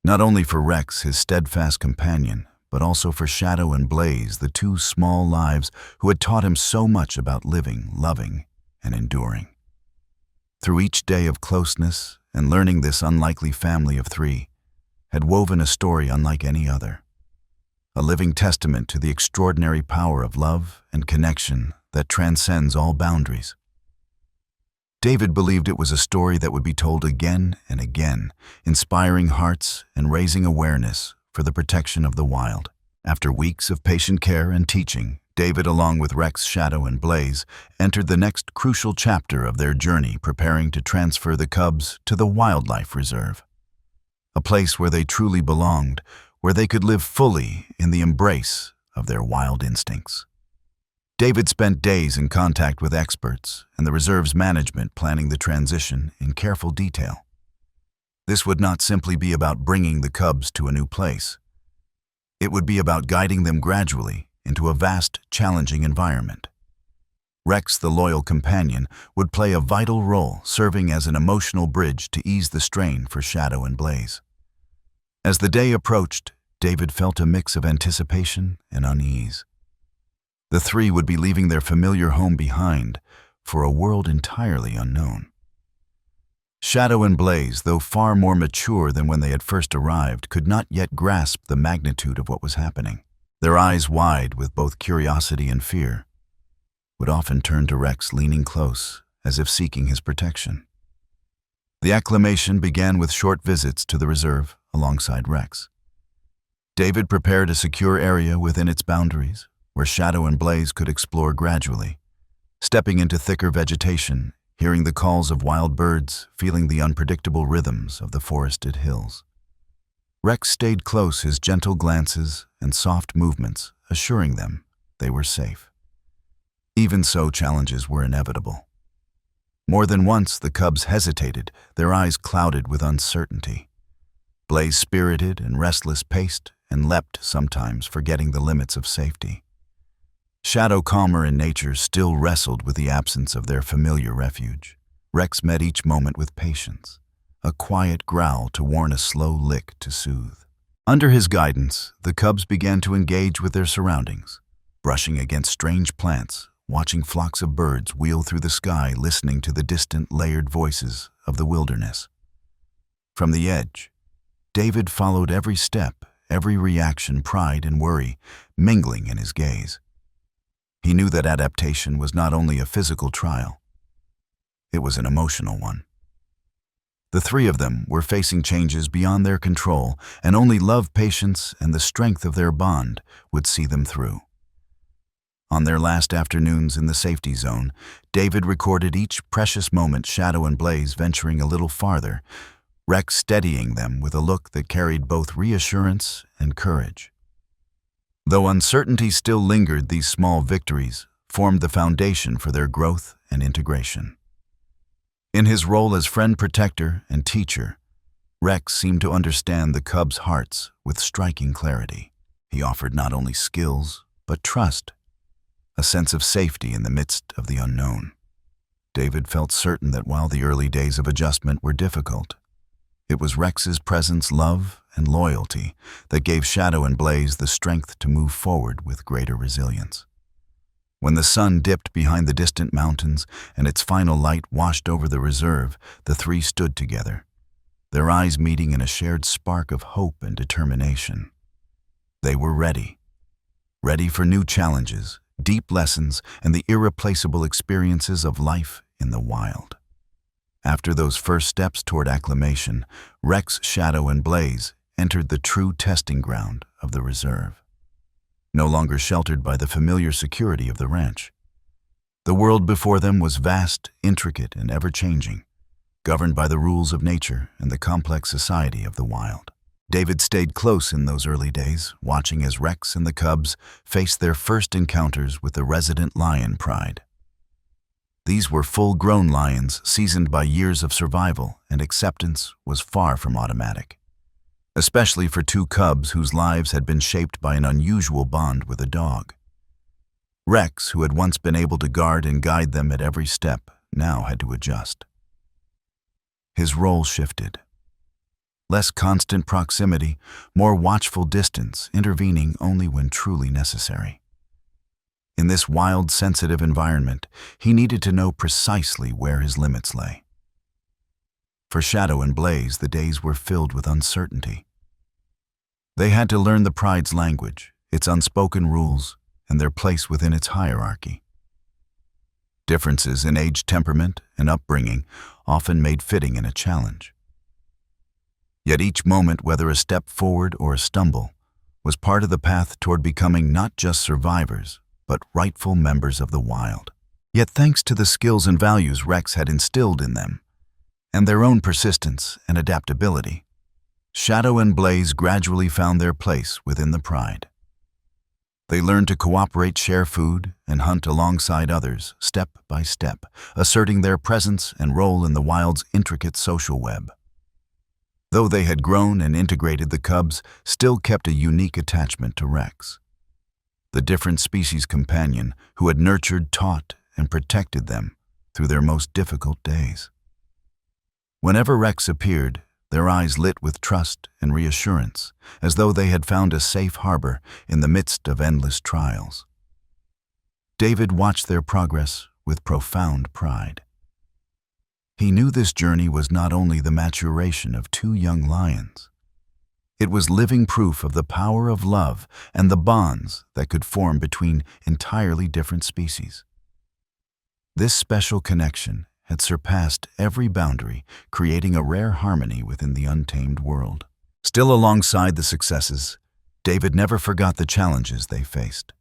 not only for Rex, his steadfast companion, but also for Shadow and Blaze, the two small lives who had taught him so much about living, loving, and enduring. Through each day of closeness and learning, this unlikely family of three had woven a story unlike any other, a living testament to the extraordinary power of love and connection that transcends all boundaries. David believed it was a story that would be told again and again, inspiring hearts and raising awareness for the protection of the wild. After weeks of patient care and teaching, David, along with Rex, Shadow, and Blaze, entered the next crucial chapter of their journey, preparing to transfer the cubs to the wildlife reserve, a place where they truly belonged, where they could live fully in the embrace of their wild instincts. David spent days in contact with experts and the reserve's management, planning the transition in careful detail. This would not simply be about bringing the cubs to a new place. It would be about guiding them gradually into a vast, challenging environment. Rex, the loyal companion, would play a vital role, serving as an emotional bridge to ease the strain for Shadow and Blaze. As the day approached, David felt a mix of anticipation and unease. The three would be leaving their familiar home behind for a world entirely unknown. Shadow and Blaze, though far more mature than when they had first arrived, could not yet grasp the magnitude of what was happening. Their eyes wide with both curiosity and fear, would often turn to Rex, leaning close, as if seeking his protection. The acclimation began with short visits to the reserve alongside Rex. David prepared a secure area within its boundaries, where Shadow and Blaze could explore gradually, stepping into thicker vegetation, hearing the calls of wild birds, feeling the unpredictable rhythms of the forested hills. Rex stayed close, his gentle glances and soft movements assuring them they were safe. Even so, challenges were inevitable. More than once, the cubs hesitated, their eyes clouded with uncertainty. Blaze, spirited and restless, paced and leapt, sometimes forgetting the limits of safety. Shadow, calmer in nature, still wrestled with the absence of their familiar refuge. Rex met each moment with patience, a quiet growl to warn, a slow lick to soothe. Under his guidance, the cubs began to engage with their surroundings, brushing against strange plants, watching flocks of birds wheel through the sky, listening to the distant, layered voices of the wilderness. From the edge, David followed every step, every reaction, pride and worry mingling in his gaze. He knew that adaptation was not only a physical trial, it was an emotional one. The three of them were facing changes beyond their control, and only love, patience, and the strength of their bond would see them through. On their last afternoons in the safety zone, David recorded each precious moment, Shadow and Blaze venturing a little farther, Rex steadying them with a look that carried both reassurance and courage. Though uncertainty still lingered, these small victories formed the foundation for their growth and integration. In his role as friend, protector, and teacher, Rex seemed to understand the cubs' hearts with striking clarity. He offered not only skills, but trust, a sense of safety in the midst of the unknown. David felt certain that while the early days of adjustment were difficult, it was Rex's presence, love, and loyalty that gave Shadow and Blaze the strength to move forward with greater resilience. When the sun dipped behind the distant mountains and its final light washed over the reserve, the three stood together, their eyes meeting in a shared spark of hope and determination. They were ready for new challenges, deep lessons, and the irreplaceable experiences of life in the wild. After those first steps toward acclimation, Rex, Shadow, and Blaze entered the true testing ground of the reserve. No longer sheltered by the familiar security of the ranch, the world before them was vast, intricate, and ever-changing, governed by the rules of nature and the complex society of the wild. David stayed close in those early days, watching as Rex and the cubs faced their first encounters with the resident lion Pride. These were full-grown lions seasoned by years of survival, and acceptance was far from automatic, especially for two cubs whose lives had been shaped by an unusual bond with a dog. Rex, who had once been able to guard and guide them at every step, now had to adjust. His role shifted. Less constant proximity, more watchful distance, intervening only when truly necessary. In this wild, sensitive environment, he needed to know precisely where his limits lay. For Shadow and Blaze, the days were filled with uncertainty. They had to learn the Pride's language, its unspoken rules, and their place within its hierarchy. Differences in age, temperament, and upbringing often made fitting in a challenge. Yet each moment, whether a step forward or a stumble, was part of the path toward becoming not just survivors, but rightful members of the wild. Yet thanks to the skills and values Rex had instilled in them, and their own persistence and adaptability, Shadow and Blaze gradually found their place within the Pride. They learned to cooperate, share food, and hunt alongside others, step by step, asserting their presence and role in the wild's intricate social web. Though they had grown and integrated, the cubs still kept a unique attachment to Rex, the different species companion who had nurtured, taught, and protected them through their most difficult days. Whenever Rex appeared, their eyes lit with trust and reassurance, as though they had found a safe harbor in the midst of endless trials. David watched their progress with profound pride. He knew this journey was not only the maturation of two young lions, it was living proof of the power of love and the bonds that could form between entirely different species. This special connection had surpassed every boundary, creating a rare harmony within the untamed world. Still, alongside the successes, David never forgot the challenges they faced.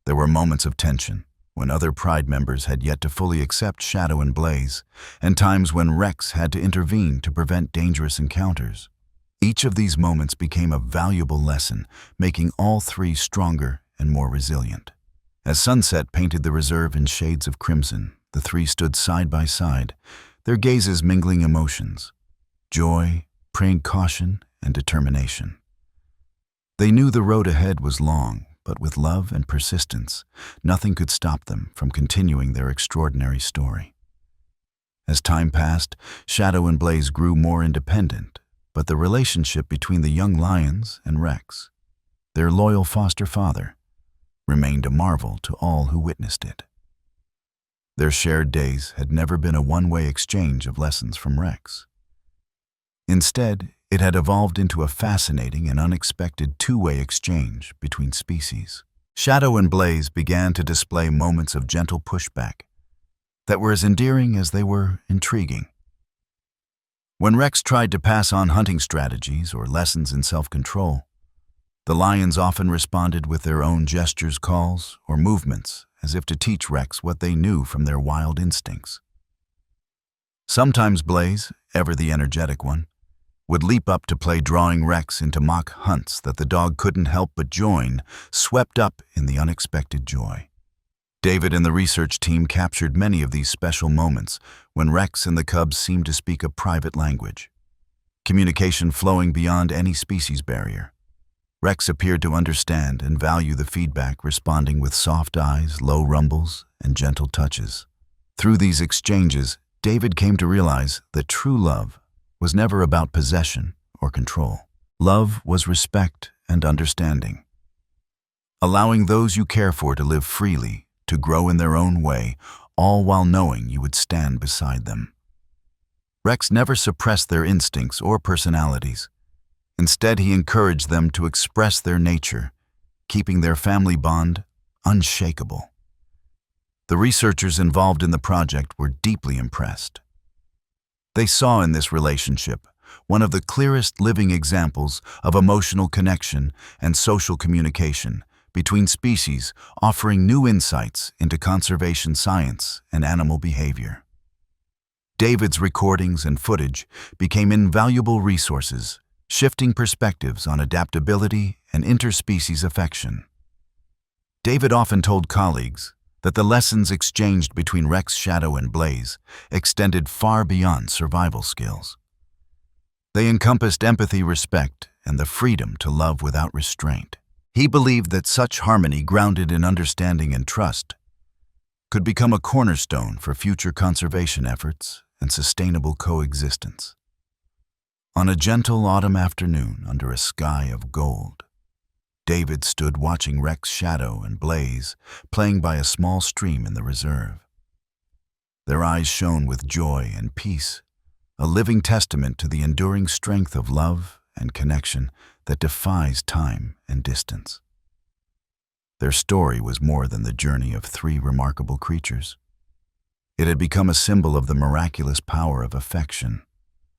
There were moments of tension, when other Pride members had yet to fully accept Shadow and Blaze, and times when Rex had to intervene to prevent dangerous encounters. Each of these moments became a valuable lesson, making all three stronger and more resilient. As sunset painted the reserve in shades of crimson, the three stood side by side, their gazes mingling emotions, joy, caution, and determination. They knew the road ahead was long, but with love and persistence, nothing could stop them from continuing their extraordinary story. As time passed, Shadow and Blaze grew more independent, but the relationship between the young lions and Rex, their loyal foster father, remained a marvel to all who witnessed it. Their shared days had never been a one-way exchange of lessons from Rex. Instead, it had evolved into a fascinating and unexpected two-way exchange between species. Shadow and Blaze began to display moments of gentle pushback that were as endearing as they were intriguing. When Rex tried to pass on hunting strategies or lessons in self-control, the lions often responded with their own gestures, calls, or movements, as if to teach Rex what they knew from their wild instincts. Sometimes Blaze, ever the energetic one, would leap up to play, drawing Rex into mock hunts that the dog couldn't help but join, swept up in the unexpected joy. David and the research team captured many of these special moments when Rex and the cubs seemed to speak a private language, communication flowing beyond any species barrier. Rex appeared to understand and value the feedback, responding with soft eyes, low rumbles, and gentle touches. Through these exchanges, David came to realize that true love was never about possession or control. Love was respect and understanding. Allowing those you care for to live freely, to grow in their own way, all while knowing you would stand beside them. Rex never suppressed their instincts or personalities. Instead, he encouraged them to express their nature, keeping their family bond unshakable. The researchers involved in the project were deeply impressed. They saw in this relationship one of the clearest living examples of emotional connection and social communication between species, offering new insights into conservation science and animal behavior. David's recordings and footage became invaluable resources, shifting perspectives on adaptability and interspecies affection. David often told colleagues that the lessons exchanged between Rex, Shadow, and Blaze extended far beyond survival skills. They encompassed empathy, respect, and the freedom to love without restraint. He believed that such harmony, grounded in understanding and trust, could become a cornerstone for future conservation efforts and sustainable coexistence. On a gentle autumn afternoon under a sky of gold, David stood watching Rex, Shadow, and Blaze playing by a small stream in the reserve. Their eyes shone with joy and peace, a living testament to the enduring strength of love and connection that defies time and distance. Their story was more than the journey of three remarkable creatures. It had become a symbol of the miraculous power of affection,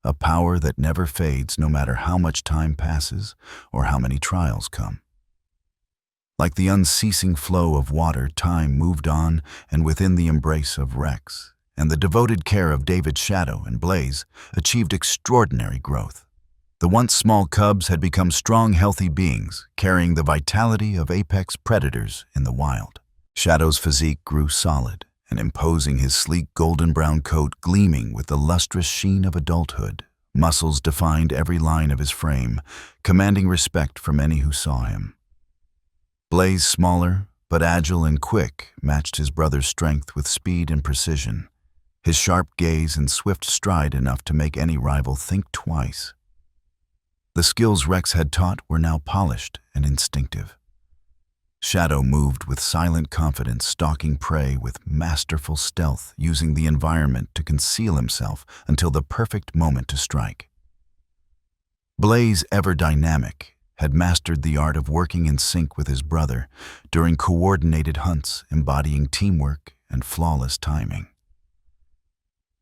a power that never fades no matter how much time passes or how many trials come. Like the unceasing flow of water, time moved on, and within the embrace of Rex and the devoted care of David, Shadow, and Blaze achieved extraordinary growth. The once small cubs had become strong, healthy beings, carrying the vitality of apex predators in the wild. Shadow's physique grew solid and imposing, his sleek golden-brown coat gleaming with the lustrous sheen of adulthood. Muscles defined every line of his frame, commanding respect from any who saw him. Blaze, smaller but agile and quick, matched his brother's strength with speed and precision, his sharp gaze and swift stride enough to make any rival think twice. The skills Rex had taught were now polished and instinctive. Shadow moved with silent confidence, stalking prey with masterful stealth, using the environment to conceal himself until the perfect moment to strike. Blaze, ever dynamic, had mastered the art of working in sync with his brother during coordinated hunts, embodying teamwork and flawless timing.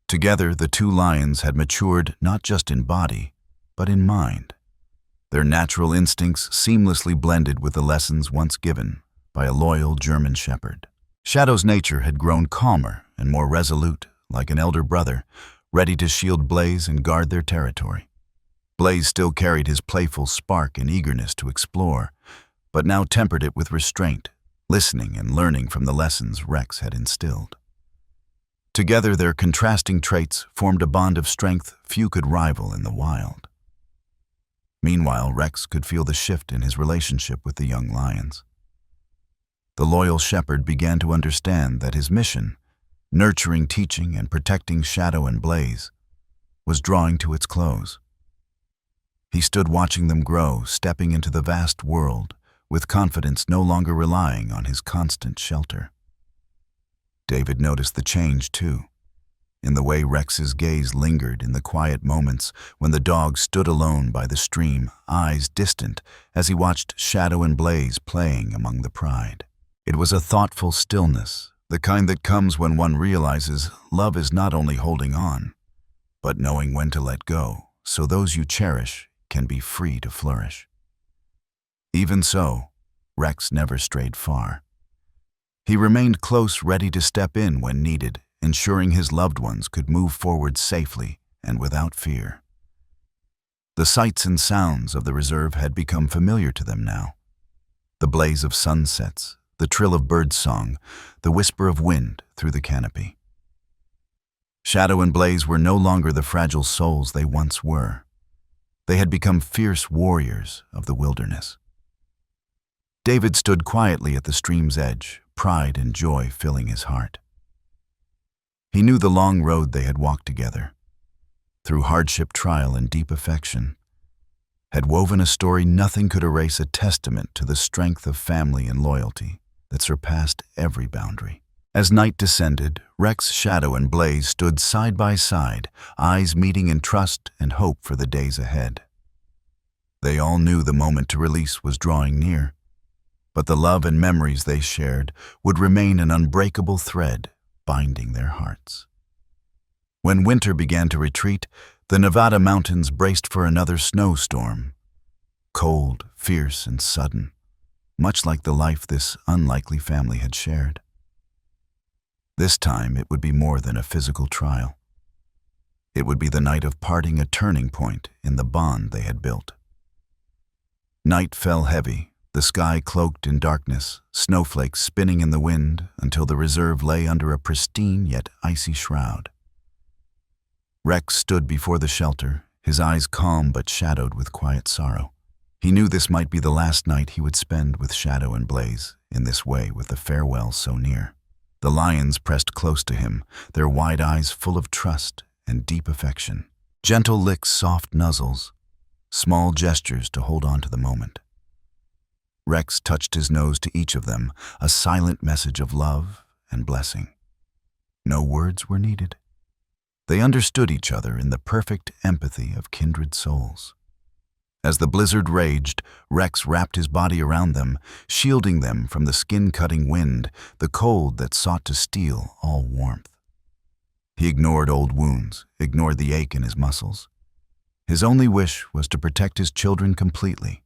Together, the two lions had matured not just in body, but in mind. Their natural instincts seamlessly blended with the lessons once given by a loyal German shepherd. Shadow's nature had grown calmer and more resolute, like an elder brother, ready to shield Blaze and guard their territory. Blaze still carried his playful spark and eagerness to explore, but now tempered it with restraint, listening and learning from the lessons Rex had instilled. Together, their contrasting traits formed a bond of strength few could rival in the wild. Meanwhile, Rex could feel the shift in his relationship with the young lions. The loyal shepherd began to understand that his mission, nurturing, teaching, and protecting Shadow and Blaze, was drawing to its close. He stood watching them grow, stepping into the vast world, with confidence no longer relying on his constant shelter. David noticed the change, too, in the way Rex's gaze lingered in the quiet moments when the dog stood alone by the stream, eyes distant, as he watched Shadow and Blaze playing among the pride. It was a thoughtful stillness, the kind that comes when one realizes love is not only holding on, but knowing when to let go, so those you cherish can be free to flourish. Even so, Rex never strayed far. He remained close, ready to step in when needed, ensuring his loved ones could move forward safely and without fear. The sights and sounds of the reserve had become familiar to them now. The blaze of sunsets, the trill of birdsong, the whisper of wind through the canopy. Shadow and Blaze were no longer the fragile souls they once were. They had become fierce warriors of the wilderness. David stood quietly at the stream's edge, pride and joy filling his heart. He knew the long road they had walked together, through hardship, trial, and deep affection, had woven a story nothing could erase, a testament to the strength of family and loyalty that surpassed every boundary. As night descended, Rex, Shadow, and Blaze stood side by side, eyes meeting in trust and hope for the days ahead. They all knew the moment to release was drawing near, but the love and memories they shared would remain an unbreakable thread binding their hearts. When winter began to retreat, the Nevada mountains braced for another snowstorm. Cold, fierce, and sudden, much like the life this unlikely family had shared. This time it would be more than a physical trial. It would be the night of parting, a turning point in the bond they had built. Night fell heavy, the sky cloaked in darkness, snowflakes spinning in the wind until the reserve lay under a pristine yet icy shroud. Rex stood before the shelter, his eyes calm but shadowed with quiet sorrow. He knew this might be the last night he would spend with Shadow and Blaze in this way, with the farewell so near. The lions pressed close to him, their wide eyes full of trust and deep affection. Gentle licks, soft nuzzles, small gestures to hold on to the moment. Rex touched his nose to each of them, a silent message of love and blessing. No words were needed. They understood each other in the perfect empathy of kindred souls. As the blizzard raged, Rex wrapped his body around them, shielding them from the skin-cutting wind, the cold that sought to steal all warmth. He ignored old wounds, ignored the ache in his muscles. His only wish was to protect his children completely.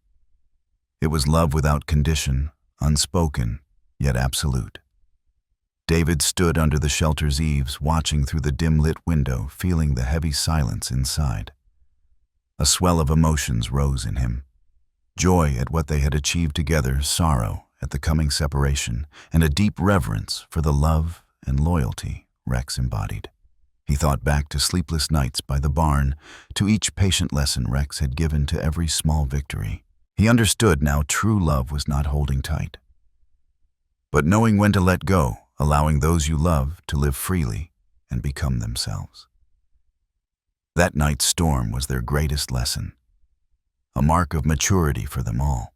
It was love without condition, unspoken, yet absolute. David stood under the shelter's eaves, watching through the dim-lit window, feeling the heavy silence inside. A swell of emotions rose in him. Joy at what they had achieved together, sorrow at the coming separation, and a deep reverence for the love and loyalty Rex embodied. He thought back to sleepless nights by the barn, to each patient lesson Rex had given, to every small victory. He understood now true love was not holding tight, but knowing when to let go, allowing those you love to live freely and become themselves. That night's storm was their greatest lesson, a mark of maturity for them all.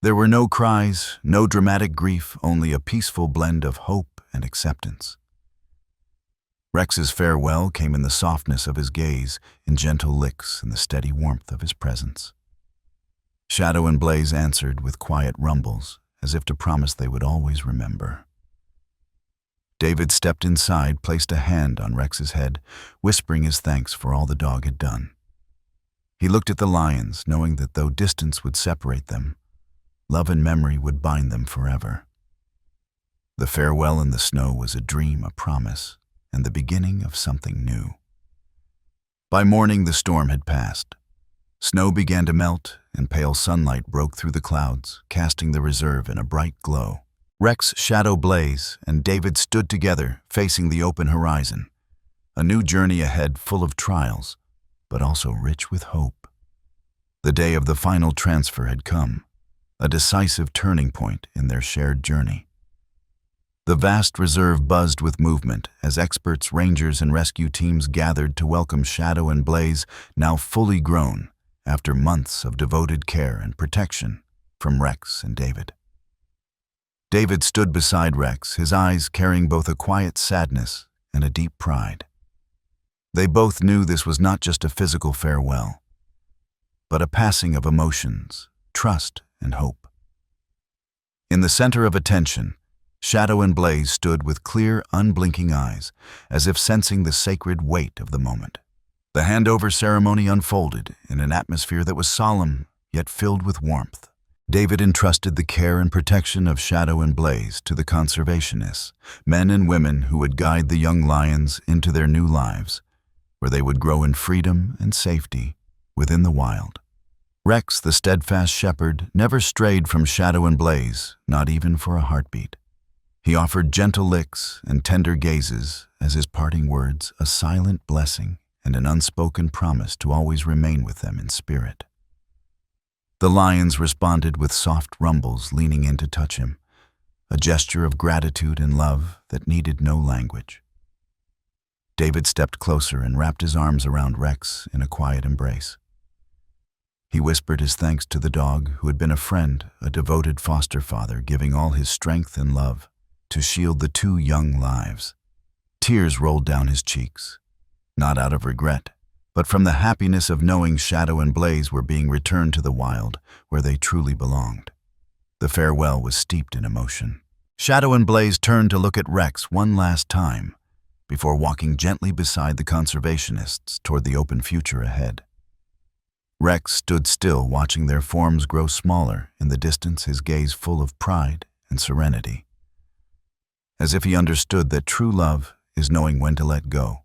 There were no cries, no dramatic grief, only a peaceful blend of hope and acceptance. Rex's farewell came in the softness of his gaze, in gentle licks and the steady warmth of his presence. Shadow and Blaze answered with quiet rumbles, as if to promise they would always remember. David stepped inside, placed a hand on Rex's head, whispering his thanks for all the dog had done. He looked at the lions, knowing that though distance would separate them, love and memory would bind them forever. The farewell in the snow was a dream, a promise, and the beginning of something new. By morning, the storm had passed. Snow began to melt, and pale sunlight broke through the clouds, casting the reserve in a bright glow. Rex, Shadow, Blaze, and David stood together, facing the open horizon. A new journey ahead, full of trials, but also rich with hope. The day of the final transfer had come, a decisive turning point in their shared journey. The vast reserve buzzed with movement as experts, rangers, and rescue teams gathered to welcome Shadow and Blaze, now fully grown, after months of devoted care and protection from Rex and David. David stood beside Rex, his eyes carrying both a quiet sadness and a deep pride. They both knew this was not just a physical farewell, but a passing of emotions, trust, and hope. In the center of attention, Shadow and Blaze stood with clear, unblinking eyes, as if sensing the sacred weight of the moment. The handover ceremony unfolded in an atmosphere that was solemn, yet filled with warmth. David entrusted the care and protection of Shadow and Blaze to the conservationists, men and women who would guide the young lions into their new lives, where they would grow in freedom and safety within the wild. Rex, the steadfast shepherd, never strayed from Shadow and Blaze, not even for a heartbeat. He offered gentle licks and tender gazes as his parting words, a silent blessing and an unspoken promise to always remain with them in spirit. The lions responded with soft rumbles, leaning in to touch him, a gesture of gratitude and love that needed no language. David stepped closer and wrapped his arms around Rex in a quiet embrace. He whispered his thanks to the dog, who had been a friend, a devoted foster father, giving all his strength and love to shield the two young lives. Tears rolled down his cheeks, not out of regret, but from the happiness of knowing Shadow and Blaze were being returned to the wild, where they truly belonged. The farewell was steeped in emotion. Shadow and Blaze turned to look at Rex one last time, before walking gently beside the conservationists toward the open future ahead. Rex stood still, watching their forms grow smaller in the distance, his gaze full of pride and serenity, as if he understood that true love is knowing when to let go,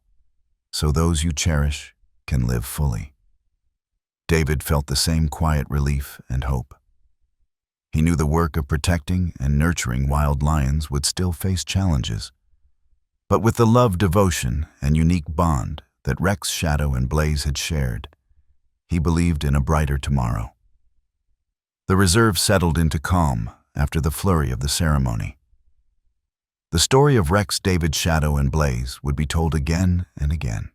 so those you cherish can live fully. David felt the same quiet relief and hope. He knew the work of protecting and nurturing wild lions would still face challenges, but with the love, devotion, and unique bond that Rex, Shadow, and Blaze had shared, he believed in a brighter tomorrow. The reserve settled into calm after the flurry of the ceremony. The story of Rex, David, Shadow, and Blaze would be told again and again,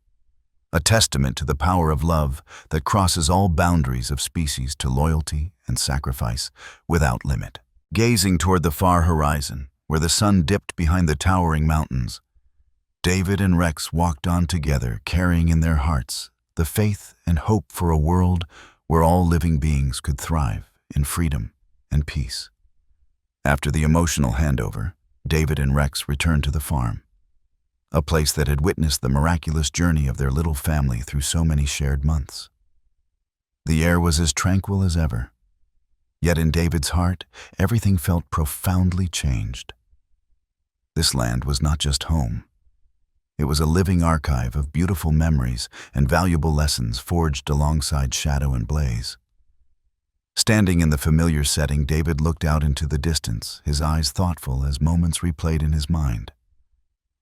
a testament to the power of love that crosses all boundaries of species to loyalty and sacrifice without limit. Gazing toward the far horizon, where the sun dipped behind the towering mountains, David and Rex walked on together, carrying in their hearts the faith and hope for a world where all living beings could thrive in freedom and peace. After the emotional handover, David and Rex returned to the farm, a place that had witnessed the miraculous journey of their little family through so many shared months. The air was as tranquil as ever, yet in David's heart, everything felt profoundly changed. This land was not just home. It was a living archive of beautiful memories and valuable lessons forged alongside Shadow and Blaze. Standing in the familiar setting, David looked out into the distance, his eyes thoughtful as moments replayed in his mind.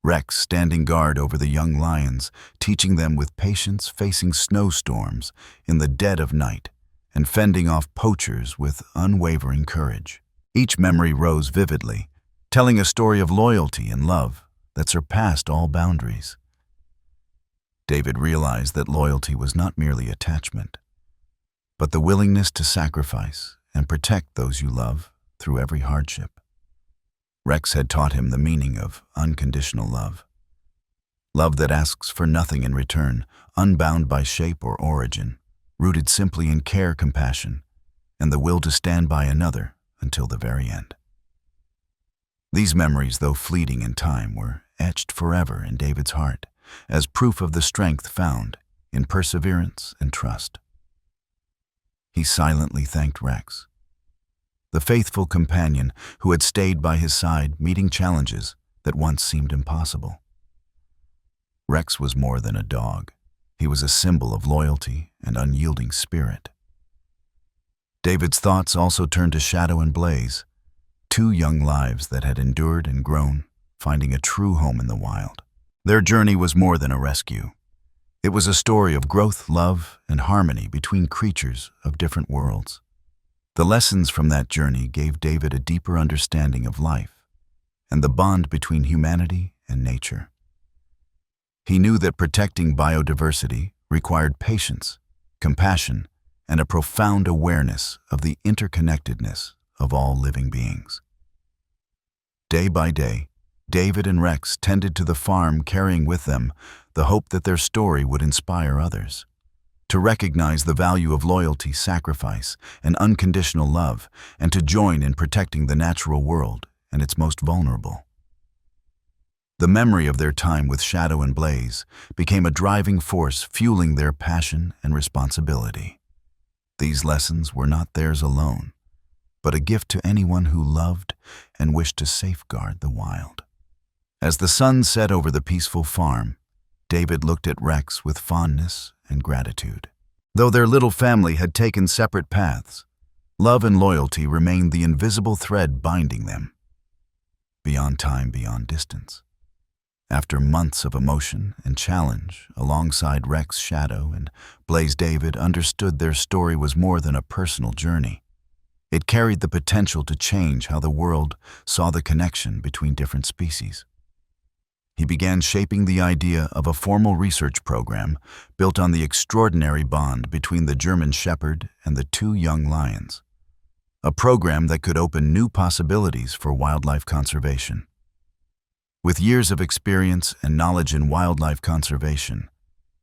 Rex standing guard over the young lions, teaching them with patience, facing snowstorms in the dead of night, and fending off poachers with unwavering courage. Each memory rose vividly, telling a story of loyalty and love that surpassed all boundaries. David realized that loyalty was not merely attachment, but the willingness to sacrifice and protect those you love through every hardship. Rex had taught him the meaning of unconditional love. Love that asks for nothing in return, unbound by shape or origin, rooted simply in care, compassion, and the will to stand by another until the very end. These memories, though fleeting in time, were etched forever in David's heart as proof of the strength found in perseverance and trust. He silently thanked Rex, the faithful companion who had stayed by his side, meeting challenges that once seemed impossible. Rex was more than a dog. He was a symbol of loyalty and unyielding spirit. David's thoughts also turned to Shadow and Blaze, two young lives that had endured and grown, finding a true home in the wild. Their journey was more than a rescue. It was a story of growth, love, and harmony between creatures of different worlds. The lessons from that journey gave David a deeper understanding of life and the bond between humanity and nature. He knew that protecting biodiversity required patience, compassion, and a profound awareness of the interconnectedness of all living beings. Day by day, David and Rex tended to the farm, carrying with them the hope that their story would inspire others to recognize the value of loyalty, sacrifice, and unconditional love, and to join in protecting the natural world and its most vulnerable. The memory of their time with Shadow and Blaze became a driving force fueling their passion and responsibility. These lessons were not theirs alone, but a gift to anyone who loved and wished to safeguard the wild. As the sun set over the peaceful farm, David looked at Rex with fondness and gratitude. Though their little family had taken separate paths, love and loyalty remained the invisible thread binding them. Beyond time, beyond distance. After months of emotion and challenge, alongside Rex, Shadow, and Blaze, David understood their story was more than a personal journey. It carried the potential to change how the world saw the connection between different species. He began shaping the idea of a formal research program built on the extraordinary bond between the German Shepherd and the two young lions. A program that could open new possibilities for wildlife conservation. With years of experience and knowledge in wildlife conservation,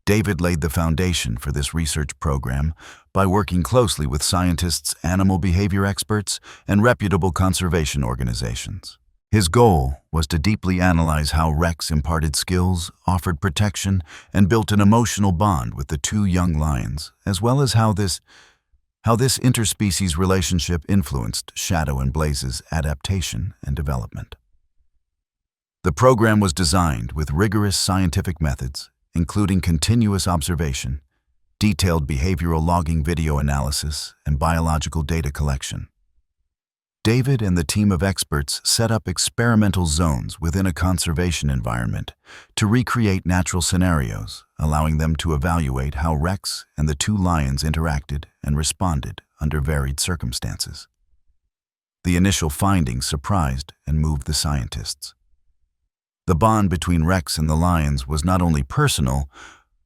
David laid the foundation for this research program by working closely with scientists, animal behavior experts, and reputable conservation organizations. His goal was to deeply analyze how Rex imparted skills, offered protection, and built an emotional bond with the two young lions, as well as how this interspecies relationship influenced Shadow and Blaze's adaptation and development. The program was designed with rigorous scientific methods, including continuous observation, detailed behavioral logging, video analysis, and biological data collection. David and the team of experts set up experimental zones within a conservation environment to recreate natural scenarios, allowing them to evaluate how Rex and the two lions interacted and responded under varied circumstances. The initial findings surprised and moved the scientists. The bond between Rex and the lions was not only personal,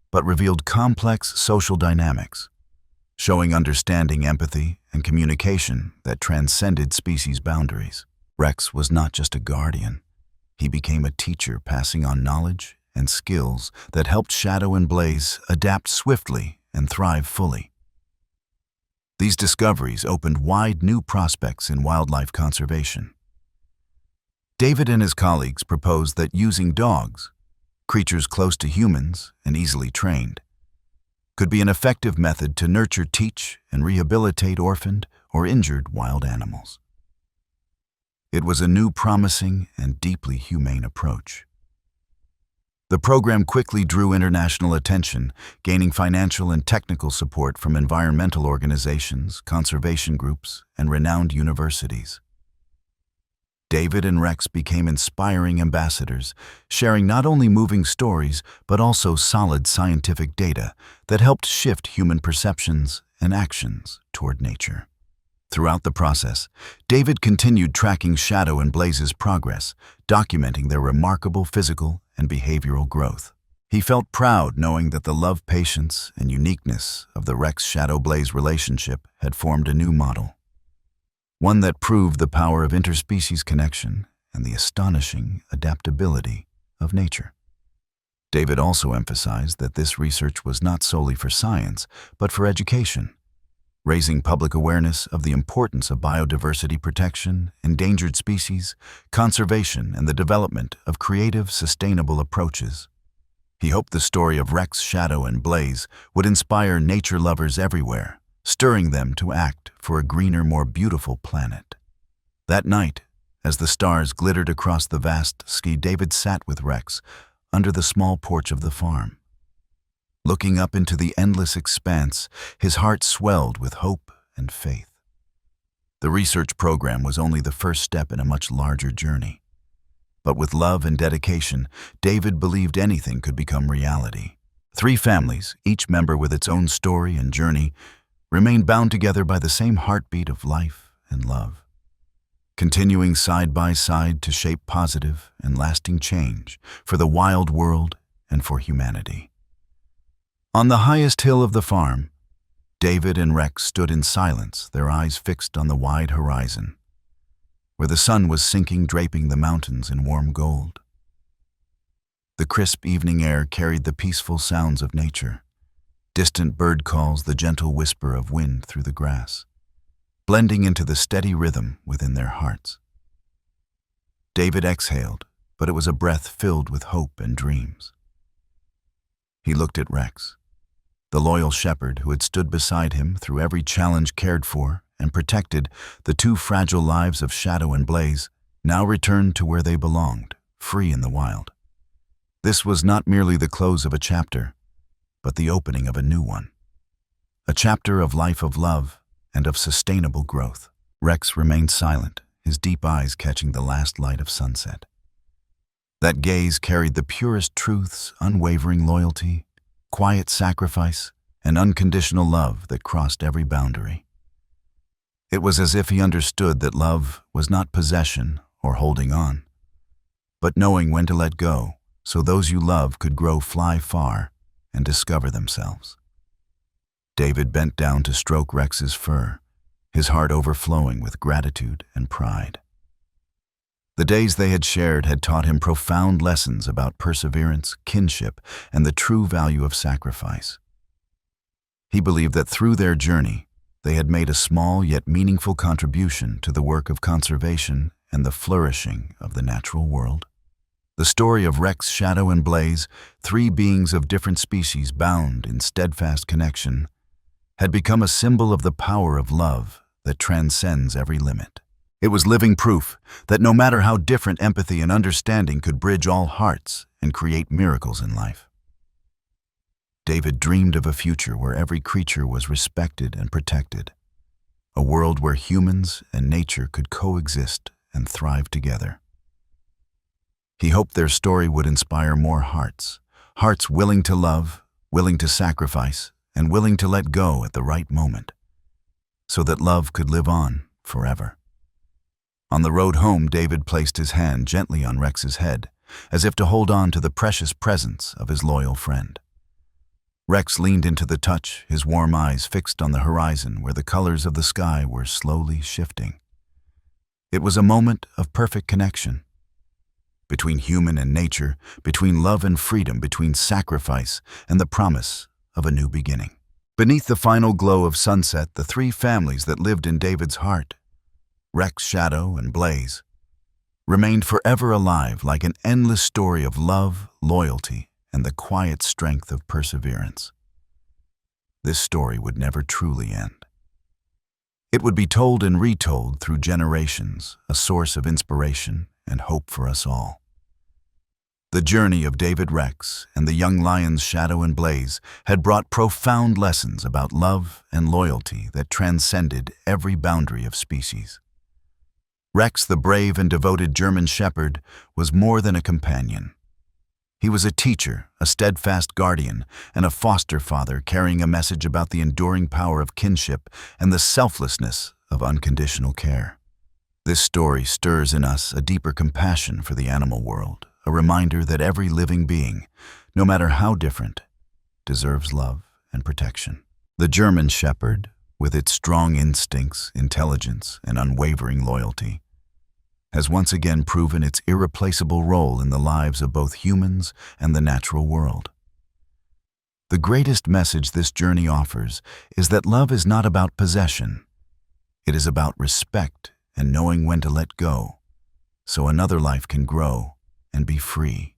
but revealed complex social dynamics, showing understanding, empathy, and communication that transcended species boundaries. Rex was not just a guardian. He became a teacher, passing on knowledge and skills that helped Shadow and Blaze adapt swiftly and thrive fully. These discoveries opened wide new prospects in wildlife conservation. David and his colleagues proposed that using dogs, creatures close to humans and easily trained, could be an effective method to nurture, teach, and rehabilitate orphaned or injured wild animals. It was a new, promising, and deeply humane approach. The program quickly drew international attention, gaining financial and technical support from environmental organizations, conservation groups, and renowned universities. David and Rex became inspiring ambassadors, sharing not only moving stories, but also solid scientific data that helped shift human perceptions and actions toward nature. Throughout the process, David continued tracking Shadow and Blaze's progress, documenting their remarkable physical and behavioral growth. He felt proud knowing that the love, patience, and uniqueness of the Rex-Shadow-Blaze relationship had formed a new model. One that proved the power of interspecies connection and the astonishing adaptability of nature. David also emphasized that this research was not solely for science, but for education, raising public awareness of the importance of biodiversity protection, endangered species, conservation, and the development of creative, sustainable approaches. He hoped the story of Rex, Shadow, and Blaze would inspire nature lovers everywhere, stirring them to act for a greener, more beautiful planet. That night, as the stars glittered across the vast sky, David sat with Rex under the small porch of the farm. Looking up into the endless expanse, his heart swelled with hope and faith. The research program was only the first step in a much larger journey. But with love and dedication, David believed anything could become reality. 3 families, each member with its own story and journey, remained bound together by the same heartbeat of life and love, continuing side by side to shape positive and lasting change for the wild world and for humanity. On the highest hill of the farm, David and Rex stood in silence, their eyes fixed on the wide horizon, where the sun was sinking, draping the mountains in warm gold. The crisp evening air carried the peaceful sounds of nature, distant bird calls, the gentle whisper of wind through the grass, blending into the steady rhythm within their hearts. David exhaled, but it was a breath filled with hope and dreams. He looked at Rex, the loyal shepherd who had stood beside him through every challenge, cared for and protected the two fragile lives of Shadow and Blaze, now returned to where they belonged, free in the wild. This was not merely the close of a chapter, but the opening of a new one. A chapter of life, of love, and of sustainable growth. Rex remained silent, his deep eyes catching the last light of sunset. That gaze carried the purest truths, unwavering loyalty, quiet sacrifice, and unconditional love that crossed every boundary. It was as if he understood that love was not possession or holding on, but knowing when to let go so those you love could grow, fly far, and discover themselves. David bent down to stroke Rex's fur, his heart overflowing with gratitude and pride. The days they had shared had taught him profound lessons about perseverance, kinship, and the true value of sacrifice. He believed that through their journey, they had made a small yet meaningful contribution to the work of conservation and the flourishing of the natural world. The story of Rex, Shadow, and Blaze, three beings of different species bound in steadfast connection, had become a symbol of the power of love that transcends every limit. It was living proof that no matter how different, empathy and understanding could bridge all hearts and create miracles in life. David dreamed of a future where every creature was respected and protected, a world where humans and nature could coexist and thrive together. He hoped their story would inspire more hearts, hearts willing to love, willing to sacrifice, and willing to let go at the right moment, so that love could live on forever. On the road home, David placed his hand gently on Rex's head, as if to hold on to the precious presence of his loyal friend. Rex leaned into the touch, his warm eyes fixed on the horizon where the colors of the sky were slowly shifting. It was a moment of perfect connection. Between human and nature, between love and freedom, between sacrifice and the promise of a new beginning. Beneath the final glow of sunset, the three families that lived in David's heart, Rex, Shadow, and Blaze, remained forever alive like an endless story of love, loyalty, and the quiet strength of perseverance. This story would never truly end. It would be told and retold through generations, a source of inspiration and hope for us all. The journey of David, Rex, and the young lions Shadow and Blaze had brought profound lessons about love and loyalty that transcended every boundary of species. Rex, the brave and devoted German shepherd, was more than a companion. He was a teacher, a steadfast guardian, and a foster father carrying a message about the enduring power of kinship and the selflessness of unconditional care. This story stirs in us a deeper compassion for the animal world, a reminder that every living being, no matter how different, deserves love and protection. The German shepherd, with its strong instincts, intelligence, and unwavering loyalty, has once again proven its irreplaceable role in the lives of both humans and the natural world. The greatest message this journey offers is that love is not about possession. It is about respect and knowing when to let go, so another life can grow and be free.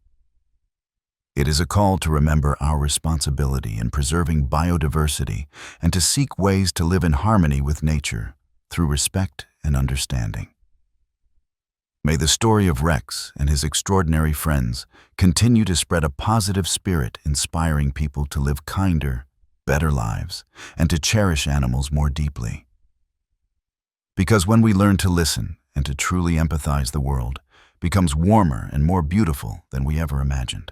It is a call to remember our responsibility in preserving biodiversity and to seek ways to live in harmony with nature through respect and understanding. May the story of Rex and his extraordinary friends continue to spread a positive spirit, inspiring people to live kinder, better lives and to cherish animals more deeply. Because when we learn to listen and to truly empathize, the world becomes warmer and more beautiful than we ever imagined.